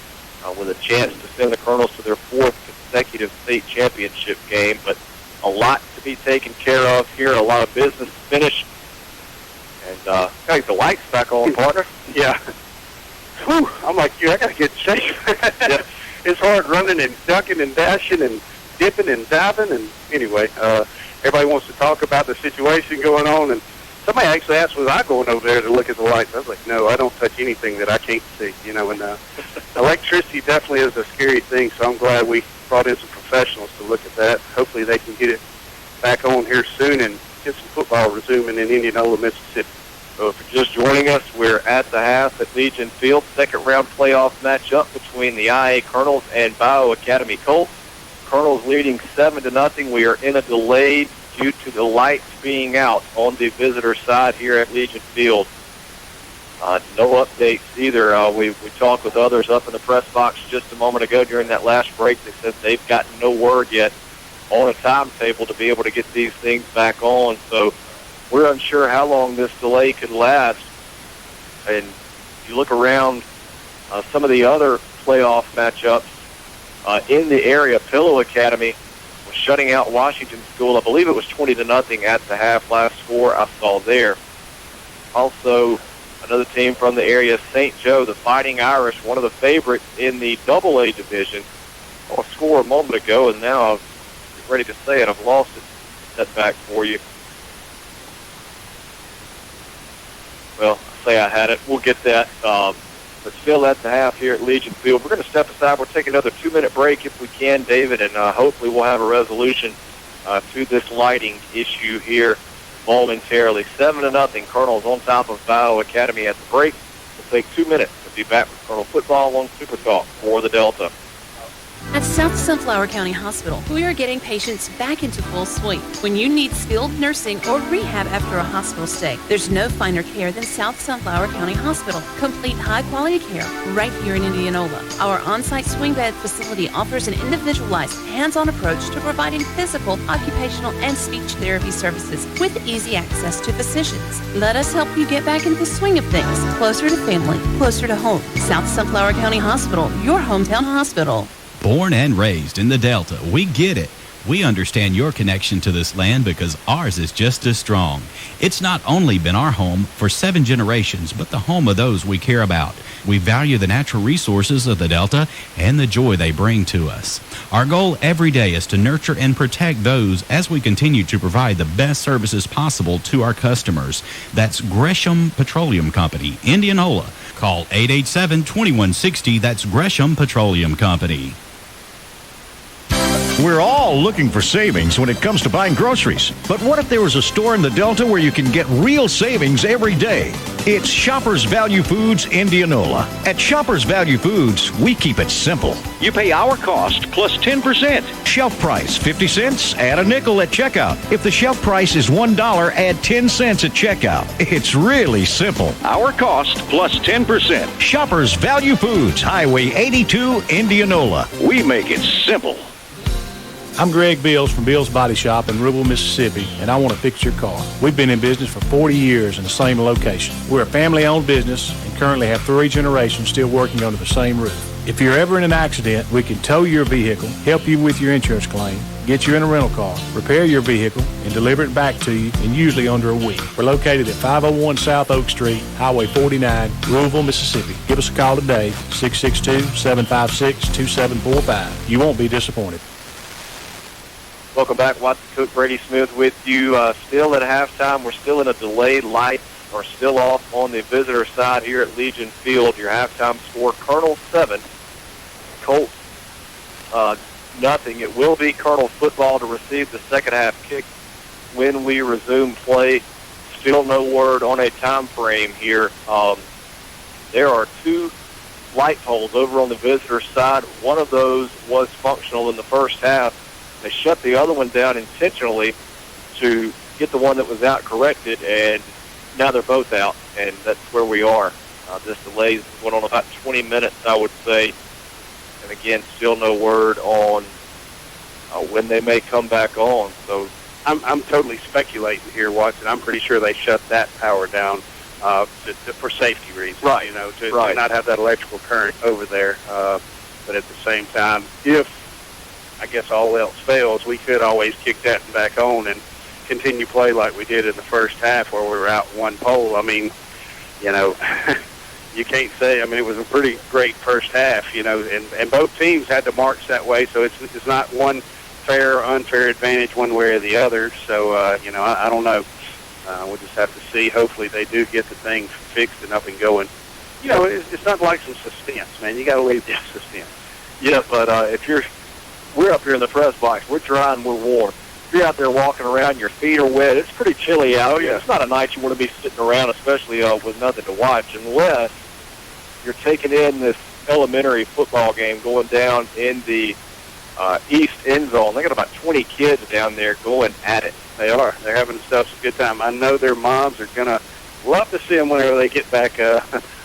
with a chance to send the Colonels to their 4th consecutive state championship game. But a lot to be taken care of here, a lot of business to finish. And gotta get the lights back on, partner. Yeah. Whew, I'm like you. I got to get in shape. Yeah. It's hard running and ducking and dashing and dipping and diving. And anyway, everybody wants to talk about the situation going on. And somebody actually asked, was I going over there to look at the lights? I was like, no, I don't touch anything that I can't see. You know, and electricity definitely is a scary thing. So I'm glad we brought in some professionals to look at that. Hopefully they can get it back on here soon and get some football resuming in Indianola, Mississippi. So if you're just joining us, we're at the half at Legion Field. Second round playoff matchup between the IA Colonels and Bio Academy Colts. Colonels leading 7-0. We are in a delay due to the lights being out on the visitor side here at Legion Field. No updates either. We talked with others up in the press box just a moment ago during that last break. They said they've gotten no word yet on a timetable to be able to get these things back on. So we're unsure how long this delay could last. And if you look around some of the other playoff matchups in the area, Pillow Academy was shutting out Washington School. I believe it was 20-0 at the half last score I saw there. Also, another team from the area, St. Joe, the Fighting Irish, one of the favorites in the AA division. I'll score a moment ago, and now I'm ready to say it. I've lost it. Set back for you. Well, I say I had it. We'll get that. But still at the half here at Legion Field. We're going to step aside. We'll take another 2-minute break if we can, David, and hopefully we'll have a resolution to this lighting issue here momentarily. 7-0. Colonels on top of Bio Academy at the break. We'll take 2 minutes to be back with Colonel Football on Super Talk for the Delta. At South Sunflower County Hospital, we are getting patients back into full swing. When you need skilled nursing or rehab after a hospital stay, there's no finer care than South Sunflower County Hospital. Complete high-quality care right here in Indianola. Our on-site swing bed facility offers an individualized, hands-on approach to providing physical, occupational, and speech therapy services with easy access to physicians. Let us help you get back into the swing of things, closer to family, closer to home. South Sunflower County Hospital, your hometown hospital. Born and raised in the Delta, we get it. We understand your connection to this land because ours is just as strong. It's not only been our home for 7 generations, but the home of those we care about. We value the natural resources of the Delta and the joy they bring to us. Our goal every day is to nurture and protect those as we continue to provide the best services possible to our customers. That's Gresham Petroleum Company, Indianola. Call 887-2160. That's Gresham Petroleum Company. We're all looking for savings when it comes to buying groceries. But what if there was a store in the Delta where you can get real savings every day? It's Shoppers Value Foods Indianola. At Shoppers Value Foods, we keep it simple. You pay our cost plus 10%. Shelf price 50 cents, add a nickel at checkout. If the shelf price is $1, add 10 cents at checkout. It's really simple. Our cost plus 10%. Shoppers Value Foods, Highway 82, Indianola. We make it simple. I'm Greg Bills from Bills Body Shop in Rubel, Mississippi, and I want to fix your car. We've been in business for 40 years in the same location. We're a family-owned business and currently have 3 generations still working under the same roof. If you're ever in an accident, we can tow your vehicle, help you with your insurance claim, get you in a rental car, repair your vehicle, and deliver it back to you in usually under a week. We're located at 501 South Oak Street, Highway 49, Louisville, Mississippi. Give us a call today, 662-756-2745. You won't be disappointed. Welcome back. Watson Cook, Brady Smith with you. Still at halftime. We're still in a delayed. Lights are still off on the visitor side here at Legion Field. Your halftime score, Colonel 7, Colts nothing. It will be Colonel football to receive the second half kick when we resume play. Still no word on a time frame here. There are 2 light poles over on the visitor side. One of those was functional in the first half. They shut the other one down intentionally to get the one that was out corrected, and now they're both out, and that's where we are. This delay went on about 20 minutes, I would say. And again, still no word on when they may come back on. So I'm totally speculating here, Watson. I'm pretty sure they shut that power down. for safety reasons, right. You know, to not have that electrical current over there. But at the same time, if, I guess, all else fails, we could always kick that back on and continue play like we did in the first half where we were out one pole. I mean, you know, you can't say, I mean, it was a pretty great first half, you know, and both teams had to march that way, so it's not one fair or unfair advantage one way or the other. So, you know, I don't know. We'll just have to see. Hopefully they do get the thing fixed and up and going. You know, it's not like some suspense, man. You got to leave the suspense. Yeah, but we're up here in the press box. We're dry and we're warm. If you're out there walking around, your feet are wet. It's pretty chilly out. Yeah. It's not a night you want to be sitting around, especially with nothing to watch, unless you're taking in this elementary football game going down in the east end zone. They got about 20 kids down there going at it. They are. They're having themselves a good time. I know their moms are going to love to see them whenever they get back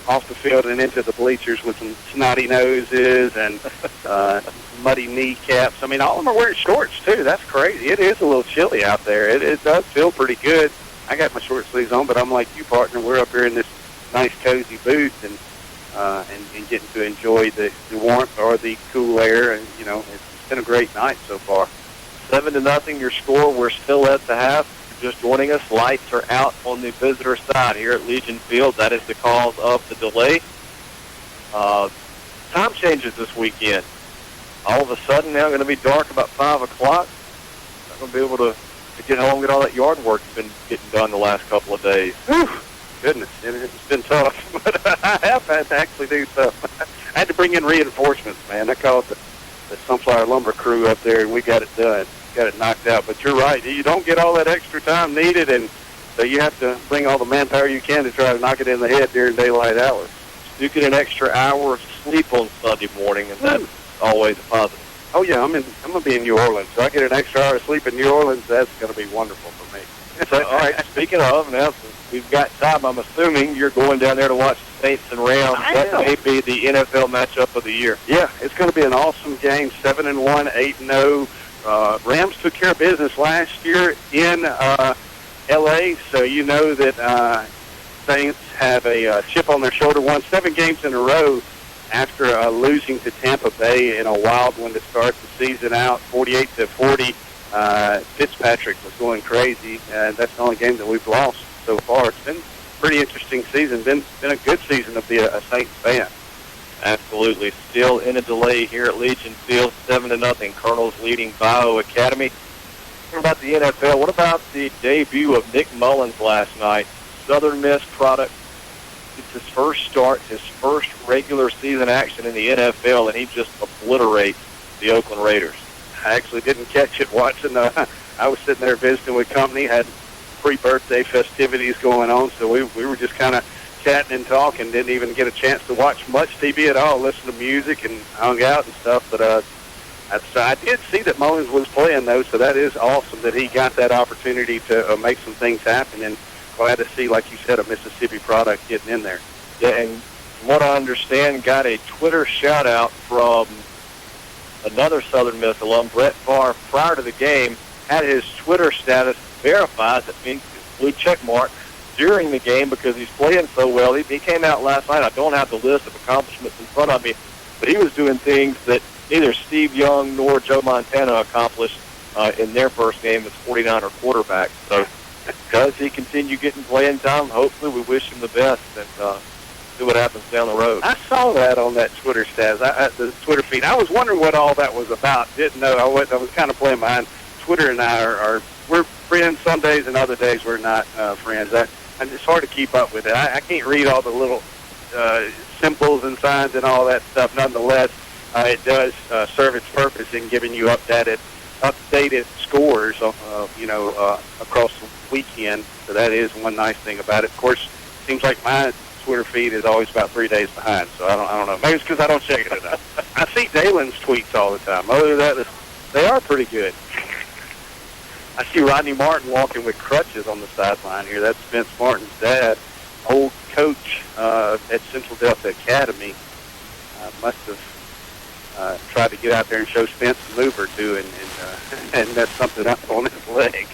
off the field and into the bleachers with some snotty noses and muddy kneecaps. I mean, all of them are wearing shorts, too. That's crazy. It is a little chilly out there. It does feel pretty good. I got my short sleeves on, but I'm like you, partner. We're up here in this nice, cozy booth and getting to enjoy the warmth or the cool air. And, you know, it's been a great night so far. 7-0 your score. We're still at the half. Just joining us, lights are out on the visitor side here at Legion Field. That is the cause of the delay. Time changes this weekend. All of a sudden now going to be dark about 5 o'clock. Not going to be able to get home and get all that yard work that's been getting done the last couple of days. Whew. Goodness, it's been tough, but I have had to actually do stuff. I had to bring in reinforcements, man. I called the Sunflower Lumber crew up there, and we got it done. Got it knocked out. But you're right. You don't get all that extra time needed, and so you have to bring all the manpower you can to try to knock it in the head during daylight hours. You get an extra hour of sleep on Sunday morning, and that's always a positive. Oh, yeah, I'm going to be in New Orleans, so I get an extra hour of sleep in New Orleans. That's going to be wonderful for me. So, all right, speaking of, now since we've got time, I'm assuming you're going down there to watch the Saints and Rams. That may be the NFL matchup of the year. Yeah, it's going to be an awesome game, 7-1, 8-0. Rams took care of business last year in L.A., so you know that Saints have a chip on their shoulder. Won 7 games in a row after losing to Tampa Bay in a wild one to start the season out, 48-40. Fitzpatrick was going crazy, and that's the only game that we've lost so far. It's been a pretty interesting season. Been a good season to be a Saints fan. Absolutely. Still in a delay here at Legion Field, 7-0. Colonels leading Bio Academy. What about the NFL? What about the debut of Nick Mullins last night? Southern Miss product. It's his first start, his first regular season action in the NFL, and he just obliterates the Oakland Raiders. I actually didn't catch it watching. I was sitting there visiting with company, had pre-birthday festivities going on, so we were just kind of chatting and talking. Didn't even get a chance to watch much TV at all, listen to music and hung out and stuff. But I did see that Mullins was playing, though, so that is awesome that he got that opportunity to make some things happen. And glad to see, like you said, a Mississippi product getting in there. Yeah, and from what I understand, got a Twitter shout-out from another Southern Miss alum, Brett Farr, prior to the game, had his Twitter status verified. That means blue check mark during the game because he's playing so well. He came out last night. I don't have the list of accomplishments in front of me, but he was doing things that neither Steve Young nor Joe Montana accomplished in their first game as 49er quarterback. So because he continued getting playing time, hopefully we wish him the best and see what happens down the road. I saw that on that Twitter status, the Twitter feed. I was wondering what all that was about. Didn't know. I was kind of playing behind. Twitter and I we're friends some days, and other days we're not friends. And it's hard to keep up with it. I can't read all the little symbols and signs and all that stuff. Nonetheless, it does serve its purpose in giving you updated scores, across the weekend. So that is one nice thing about it. Of course, it seems like my Twitter feed is always about 3 days behind. So I don't know. Maybe it's because I don't check it enough. I see Dalen's tweets all the time. Other than that, they are pretty good. I see Rodney Martin walking with crutches on the sideline here. That's Vince Martin's dad, old coach at Central Delta Academy. Must have tried to get out there and show Spence a move or two, and that's something up on his leg.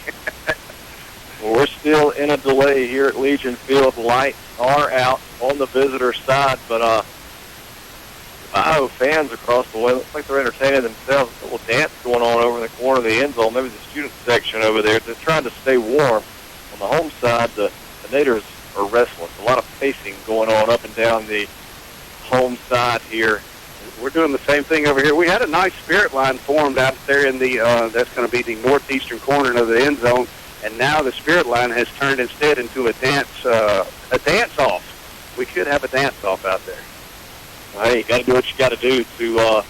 Well, we're still in a delay here at Legion Field. Lights are out on the visitor side, but Iowa fans across the way looks like they're entertaining themselves. A little dance going on over in the corner of the end zone, maybe the student section over there. They're trying to stay warm. On the home side, the Naders are restless. A lot of pacing going on up and down the home side here. We're doing the same thing over here. We had a nice spirit line formed out there in the that's going to be the northeastern corner of the end zone, and now the spirit line has turned instead into a dance off. We could have a dance off out there. Hey, you got to do what you got to do to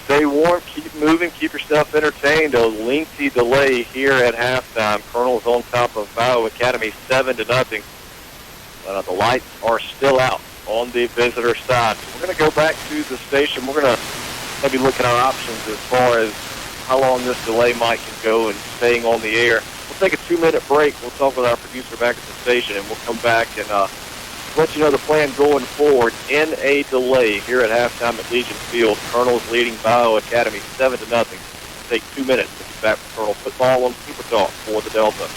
stay warm, keep moving, keep yourself entertained. A lengthy delay here at halftime. Colonel's on top of Iowa Academy 7-0. But the lights are still out on the visitor side. So we're going to go back to the station. We're going to maybe look at our options as far as how long this delay might can go and staying on the air. We'll take a 2-minute break. We'll talk with our producer back at the station, and we'll come back and let you know the plan going forward in a delay here at halftime at Legion Field. Colonel's leading Iowa Academy 7-0. We'll take 2 minutes to get back to Colonel football on Super Talk for the Delta.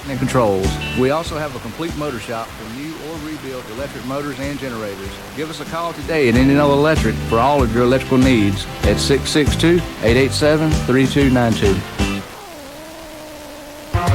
And controls. We also have a complete motor shop for new or rebuilt electric motors and generators. Give us a call today at Indianola Electric for all of your electrical needs at 662-887-3292.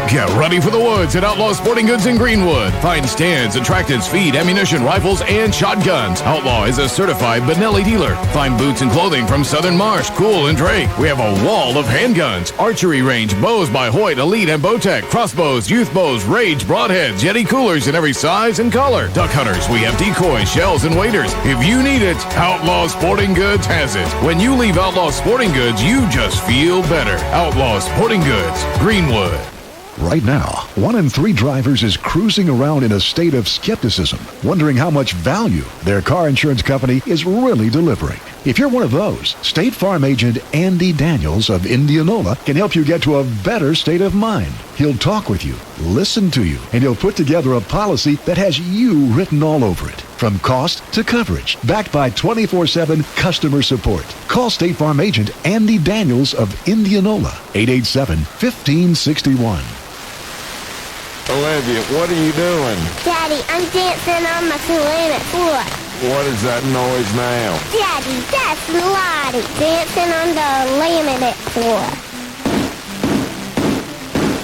Get ready for the woods at Outlaw Sporting Goods in Greenwood. Find stands, attractants, feed, ammunition, rifles, and shotguns. Outlaw is a certified Benelli dealer. Find boots and clothing from Southern Marsh, Cool, and Drake. We have a wall of handguns, archery range, bows by Hoyt, Elite, and Bowtech, crossbows, youth bows, Rage, broadheads, Yeti coolers in every size and color. Duck hunters, we have decoys, shells, and waders. If you need it, Outlaw Sporting Goods has it. When you leave Outlaw Sporting Goods, you just feel better. Outlaw Sporting Goods, Greenwood. Right now, 1 in 3 drivers is cruising around in a state of skepticism, wondering how much value their car insurance company is really delivering. If you're one of those, State Farm agent Andy Daniels of Indianola can help you get to a better state of mind. He'll talk with you, listen to you, and he'll put together a policy that has you written all over it. From cost to coverage, backed by 24/7 customer support. Call State Farm agent Andy Daniels of Indianola, 887-1561. Olivia, what are you doing? Daddy, I'm dancing on my ceramic floor. What is that noise now? Daddy, that's Lottie dancing on the laminate floor.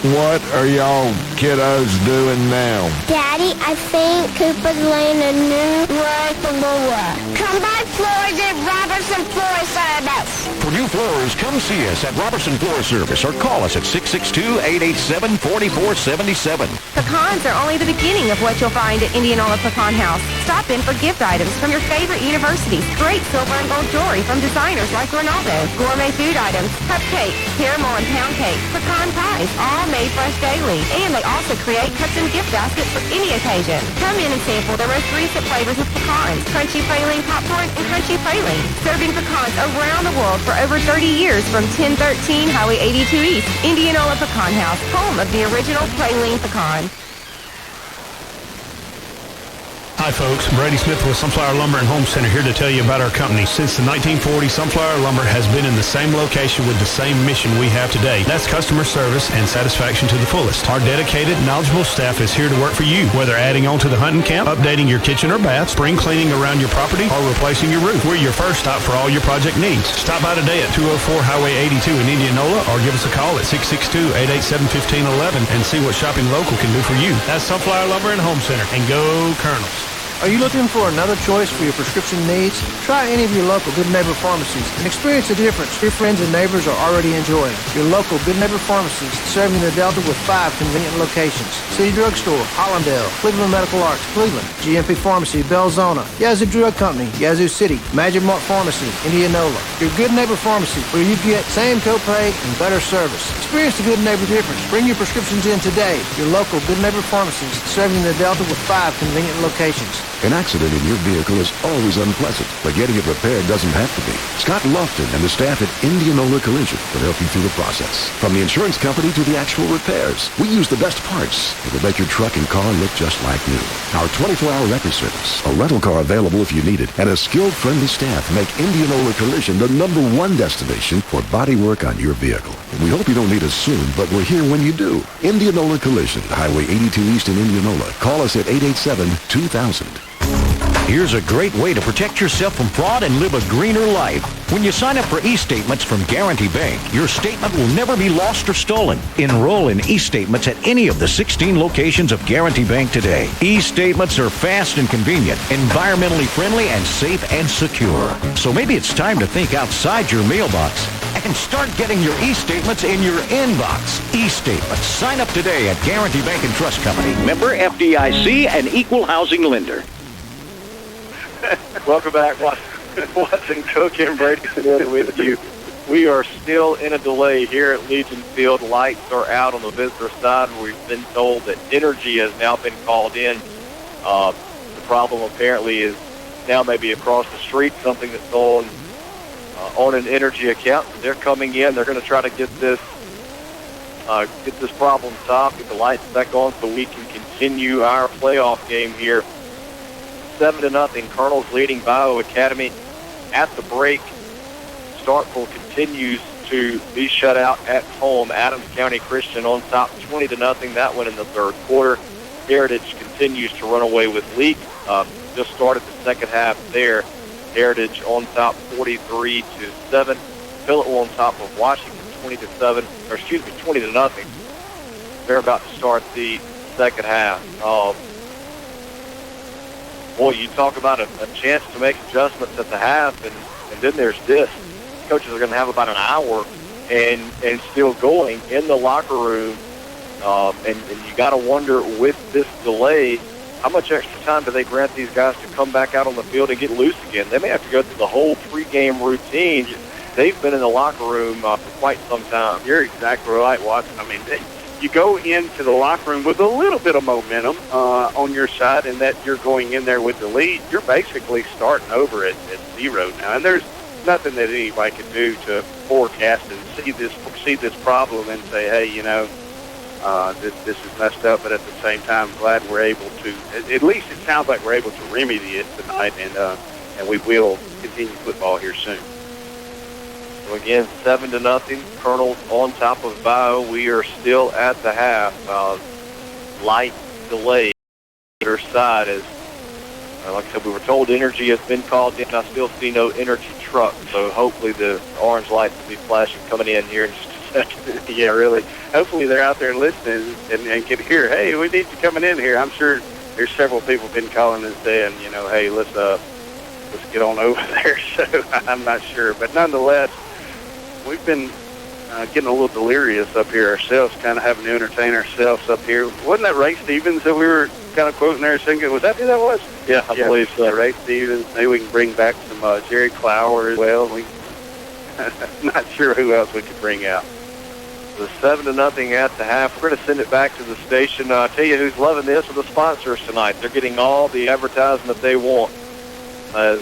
What are y'all kiddos doing now? Daddy, I think Cooper's laying a new rug floor. Come buy floors at Robertson Floor Service. For new floors, come see us at Robertson Floor Service or call us at 662-887-4477. Pecans are only the beginning of what you'll find at Indianola Pecan House. Stop in for gift items from your favorite universities, great silver and gold jewelry from designers like Ronaldo, gourmet food items, cupcakes, caramel and pound cake, pecan pies, all made fresh daily. And they also create custom gift baskets for any occasion. Come in and sample their most recent flavors of pecans, crunchy praline popcorn, and crunchy praline. Serving pecans around the world for over 30 years from 1013 Highway 82 East, Indianola Pecan House, home of the original praline pecan. Hi folks, Brady Smith with Sunflower Lumber and Home Center here to tell you about our company. Since the 1940s, Sunflower Lumber has been in the same location with the same mission we have today. That's customer service and satisfaction to the fullest. Our dedicated, knowledgeable staff is here to work for you, whether adding on to the hunting camp, updating your kitchen or bath, spring cleaning around your property, or replacing your roof. We're your first stop for all your project needs. Stop by today at 204 Highway 82 in Indianola or give us a call at 662-887-1511 and see what shopping local can do for you. That's Sunflower Lumber and Home Center, and go Colonels. Are you looking for another choice for your prescription needs? Try any of your local Good Neighbor pharmacies and experience the difference your friends and neighbors are already enjoying. Your local Good Neighbor pharmacies serving the Delta with 5 convenient locations. City Drugstore, Hollandale, Cleveland Medical Arts, Cleveland, GMP Pharmacy, Belzona, Yazoo Drug Company, Yazoo City, Magic Mark Pharmacy, Indianola. Your Good Neighbor pharmacy where you get same copay and better service. Experience the Good Neighbor difference. Bring your prescriptions in today. Your local Good Neighbor pharmacies serving the Delta with 5 convenient locations. An accident in your vehicle is always unpleasant, but getting it repaired doesn't have to be. Scott Lofton and the staff at Indianola Collision will help you through the process. From the insurance company to the actual repairs, we use the best parts that will make your truck and car look just like new. Our 24-hour record service, a rental car available if you need it, and a skilled, friendly staff make Indianola Collision the #1 destination for body work on your vehicle. We hope you don't need us soon, but we're here when you do. Indianola Collision, Highway 82 East in Indianola. Call us at 887-2000. Here's a great way to protect yourself from fraud and live a greener life. When you sign up for e-statements from Guarantee Bank, your statement will never be lost or stolen. Enroll in e-statements at any of the 16 locations of Guarantee Bank today. E-statements are fast and convenient, environmentally friendly, and safe and secure. So maybe it's time to think outside your mailbox and start getting your e-statements in your inbox. E-statements. Sign up today at Guarantee Bank and Trust Company. Member FDIC and equal housing lender. Welcome back, Watson Cook and Brady Smith with you. We are still in a delay here at Legion Field. Lights are out on the visitor side. We've been told that energy has now been called in. The problem apparently is now maybe across the street, something that's on an energy account. They're coming in. They're going to try to get this problem solved, get the lights back on so we can continue our playoff game here. 7-0, Colonels leading Bio Academy at the break. Starkville continues to be shut out at home. Adams County Christian on top 20-0. That one in the third quarter. Heritage continues to run away with Leak. Just started the second half there. Heritage on top 43-7. Phillipsville on top of Washington 20-0. They're about to start the second half. Boy, you talk about a chance to make adjustments at the half, and then there's this. Coaches are going to have about an hour and still going in the locker room, and you got to wonder with this delay, how much extra time do they grant these guys to come back out on the field and get loose again? They may have to go through the whole pregame routine. They've been in the locker room for quite some time. You're exactly right, Watson. I mean, you go into the locker room with a little bit of momentum on your side, and that you're going in there with the lead. You're basically starting over at zero now, and there's nothing that anybody can do to forecast and see this problem and say, hey, this is messed up. But at the same time, I'm glad we're able to. At least it sounds like we're able to remedy it tonight, and we will continue football here soon. So again, 7-0. Colonels on top of Bio. We are still at the half. Light delay on their side. As like I said, we were told energy has been called in. I still see no energy truck. So hopefully the orange lights will be flashing coming in here in just a second. Yeah, really. Hopefully they're out there listening and can hear, hey, we need you coming in here. I'm sure there's several people been calling and saying, hey, let's get on over there. So I'm not sure. But nonetheless, we've been getting a little delirious up here ourselves, kind of having to entertain ourselves up here. Wasn't that Ray Stevens that we were kind of quoting there singing? Was that who that was? Yeah, I believe so. Ray Stevens. Maybe we can bring back some Jerry Clower as well. Not sure who else we could bring out. The 7-0 at the half. We're going to send it back to the station. I'll tell you who's loving this are the sponsors tonight. They're getting all the advertisement they want. As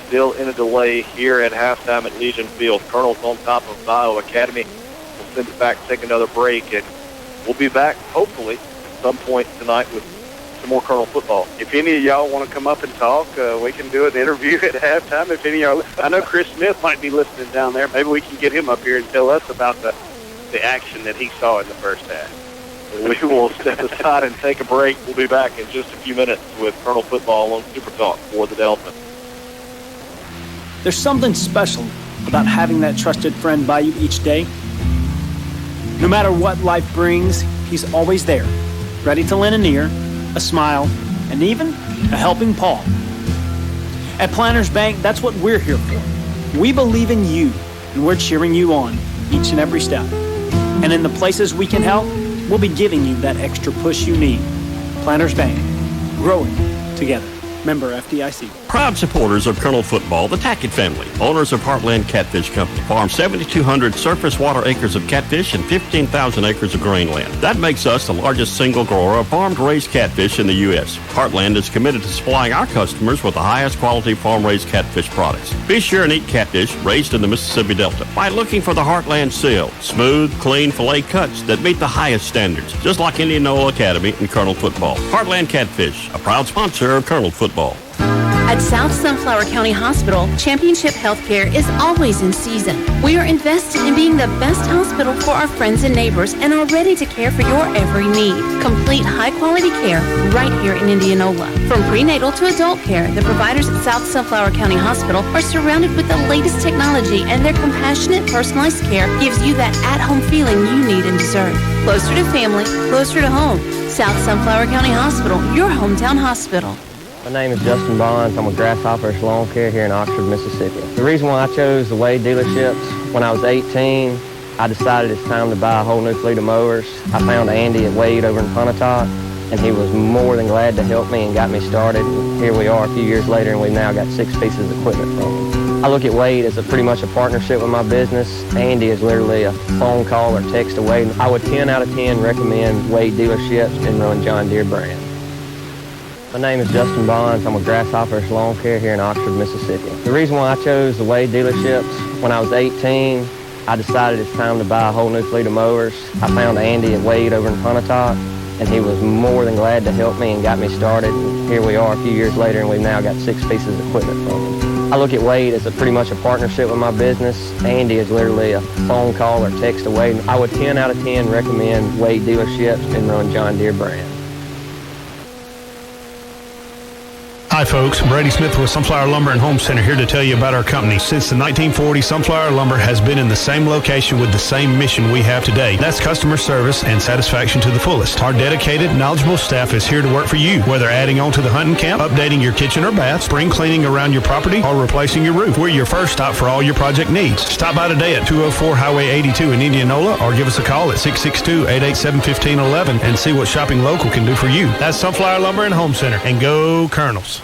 still in a delay here at halftime at Legion Field. Colonels on top of Bio Academy. We'll send it back, take another break, and we'll be back hopefully at some point tonight with some more Colonel football. If any of y'all want to come up and talk, we can do an interview at halftime. If any of y'all, I know Chris Smith might be listening down there. Maybe we can get him up here and tell us about the action that he saw in the first half. We will step aside and take a break. We'll be back in just a few minutes with Colonel football on Super Talk for the Delta. There's something special about having that trusted friend by you each day. No matter what life brings, he's always there, ready to lend an ear, a smile, and even a helping paw. At Planters Bank, that's what we're here for. We believe in you, and we're cheering you on each and every step. And in the places we can help, we'll be giving you that extra push you need. Planters Bank, growing together. Member FDIC. Proud supporters of Colonel Football, the Tackett family, owners of Heartland Catfish Company, farm 7,200 surface water acres of catfish and 15,000 acres of grain land. That makes us the largest single grower of farm-raised catfish in the U.S. Heartland is committed to supplying our customers with the highest quality farm-raised catfish products. Be sure and eat catfish raised in the Mississippi Delta by looking for the Heartland seal, smooth, clean fillet cuts that meet the highest standards, just like Indianola Academy and Colonel Football. Heartland Catfish, a proud sponsor of Colonel Football. At South Sunflower County Hospital, Championship Healthcare is always in season. We are invested in being the best hospital for our friends and neighbors and are ready to care for your every need. Complete high-quality care right here in Indianola. From prenatal to adult care, the providers at South Sunflower County Hospital are surrounded with the latest technology, and their compassionate, personalized care gives you that at-home feeling you need and deserve. Closer to family, closer to home. South Sunflower County Hospital, your hometown hospital. My name is Justin Bonds. I'm with Grasshopper's Lawn Care here in Oxford, Mississippi. The reason why I chose the Wade dealerships, when I was 18, I decided it's time to buy a whole new fleet of mowers. I found Andy at Wade over in Pontotoc, and he was more than glad to help me and got me started. And here we are a few years later, and we've now got 6 pieces of equipment from him. I look at Wade as pretty much a partnership with my business. Andy is literally a phone call or text away. I would 10 out of 10 recommend Wade dealerships and run John Deere brand. My name is Justin Bonds. I'm with Grasshopper's Lawn Care here in Oxford, Mississippi. The reason why I chose the Wade dealerships, when I was 18, I decided it's time to buy a whole new fleet of mowers. I found Andy at Wade over in Pontotoc, and he was more than glad to help me and got me started. And here we are a few years later, and we've now got 6 pieces of equipment from him. I look at Wade as pretty much a partnership with my business. Andy is literally a phone call or text away. I would 10 out of 10 recommend Wade dealerships and run John Deere brand. Hi folks, Brady Smith with Sunflower Lumber and Home Center here to tell you about our company. Since the 1940s, Sunflower Lumber has been in the same location with the same mission we have today. That's customer service and satisfaction to the fullest. Our dedicated, knowledgeable staff is here to work for you. Whether adding on to the hunting camp, updating your kitchen or bath, spring cleaning around your property, or replacing your roof, we're your first stop for all your project needs. Stop by today at 204 Highway 82 in Indianola or give us a call at 662-887-1511 and see what shopping local can do for you. That's Sunflower Lumber and Home Center. And go Colonels.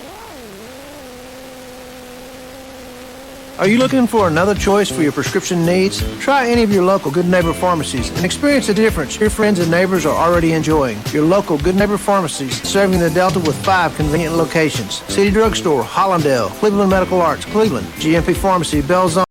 Are you looking for another choice for your prescription needs? Try any of your local Good Neighbor pharmacies and experience the difference your friends and neighbors are already enjoying. Your local Good Neighbor pharmacies serving the Delta with 5 convenient locations. City Drugstore, Hollandale, Cleveland Medical Arts, Cleveland, GMP Pharmacy, Belzone.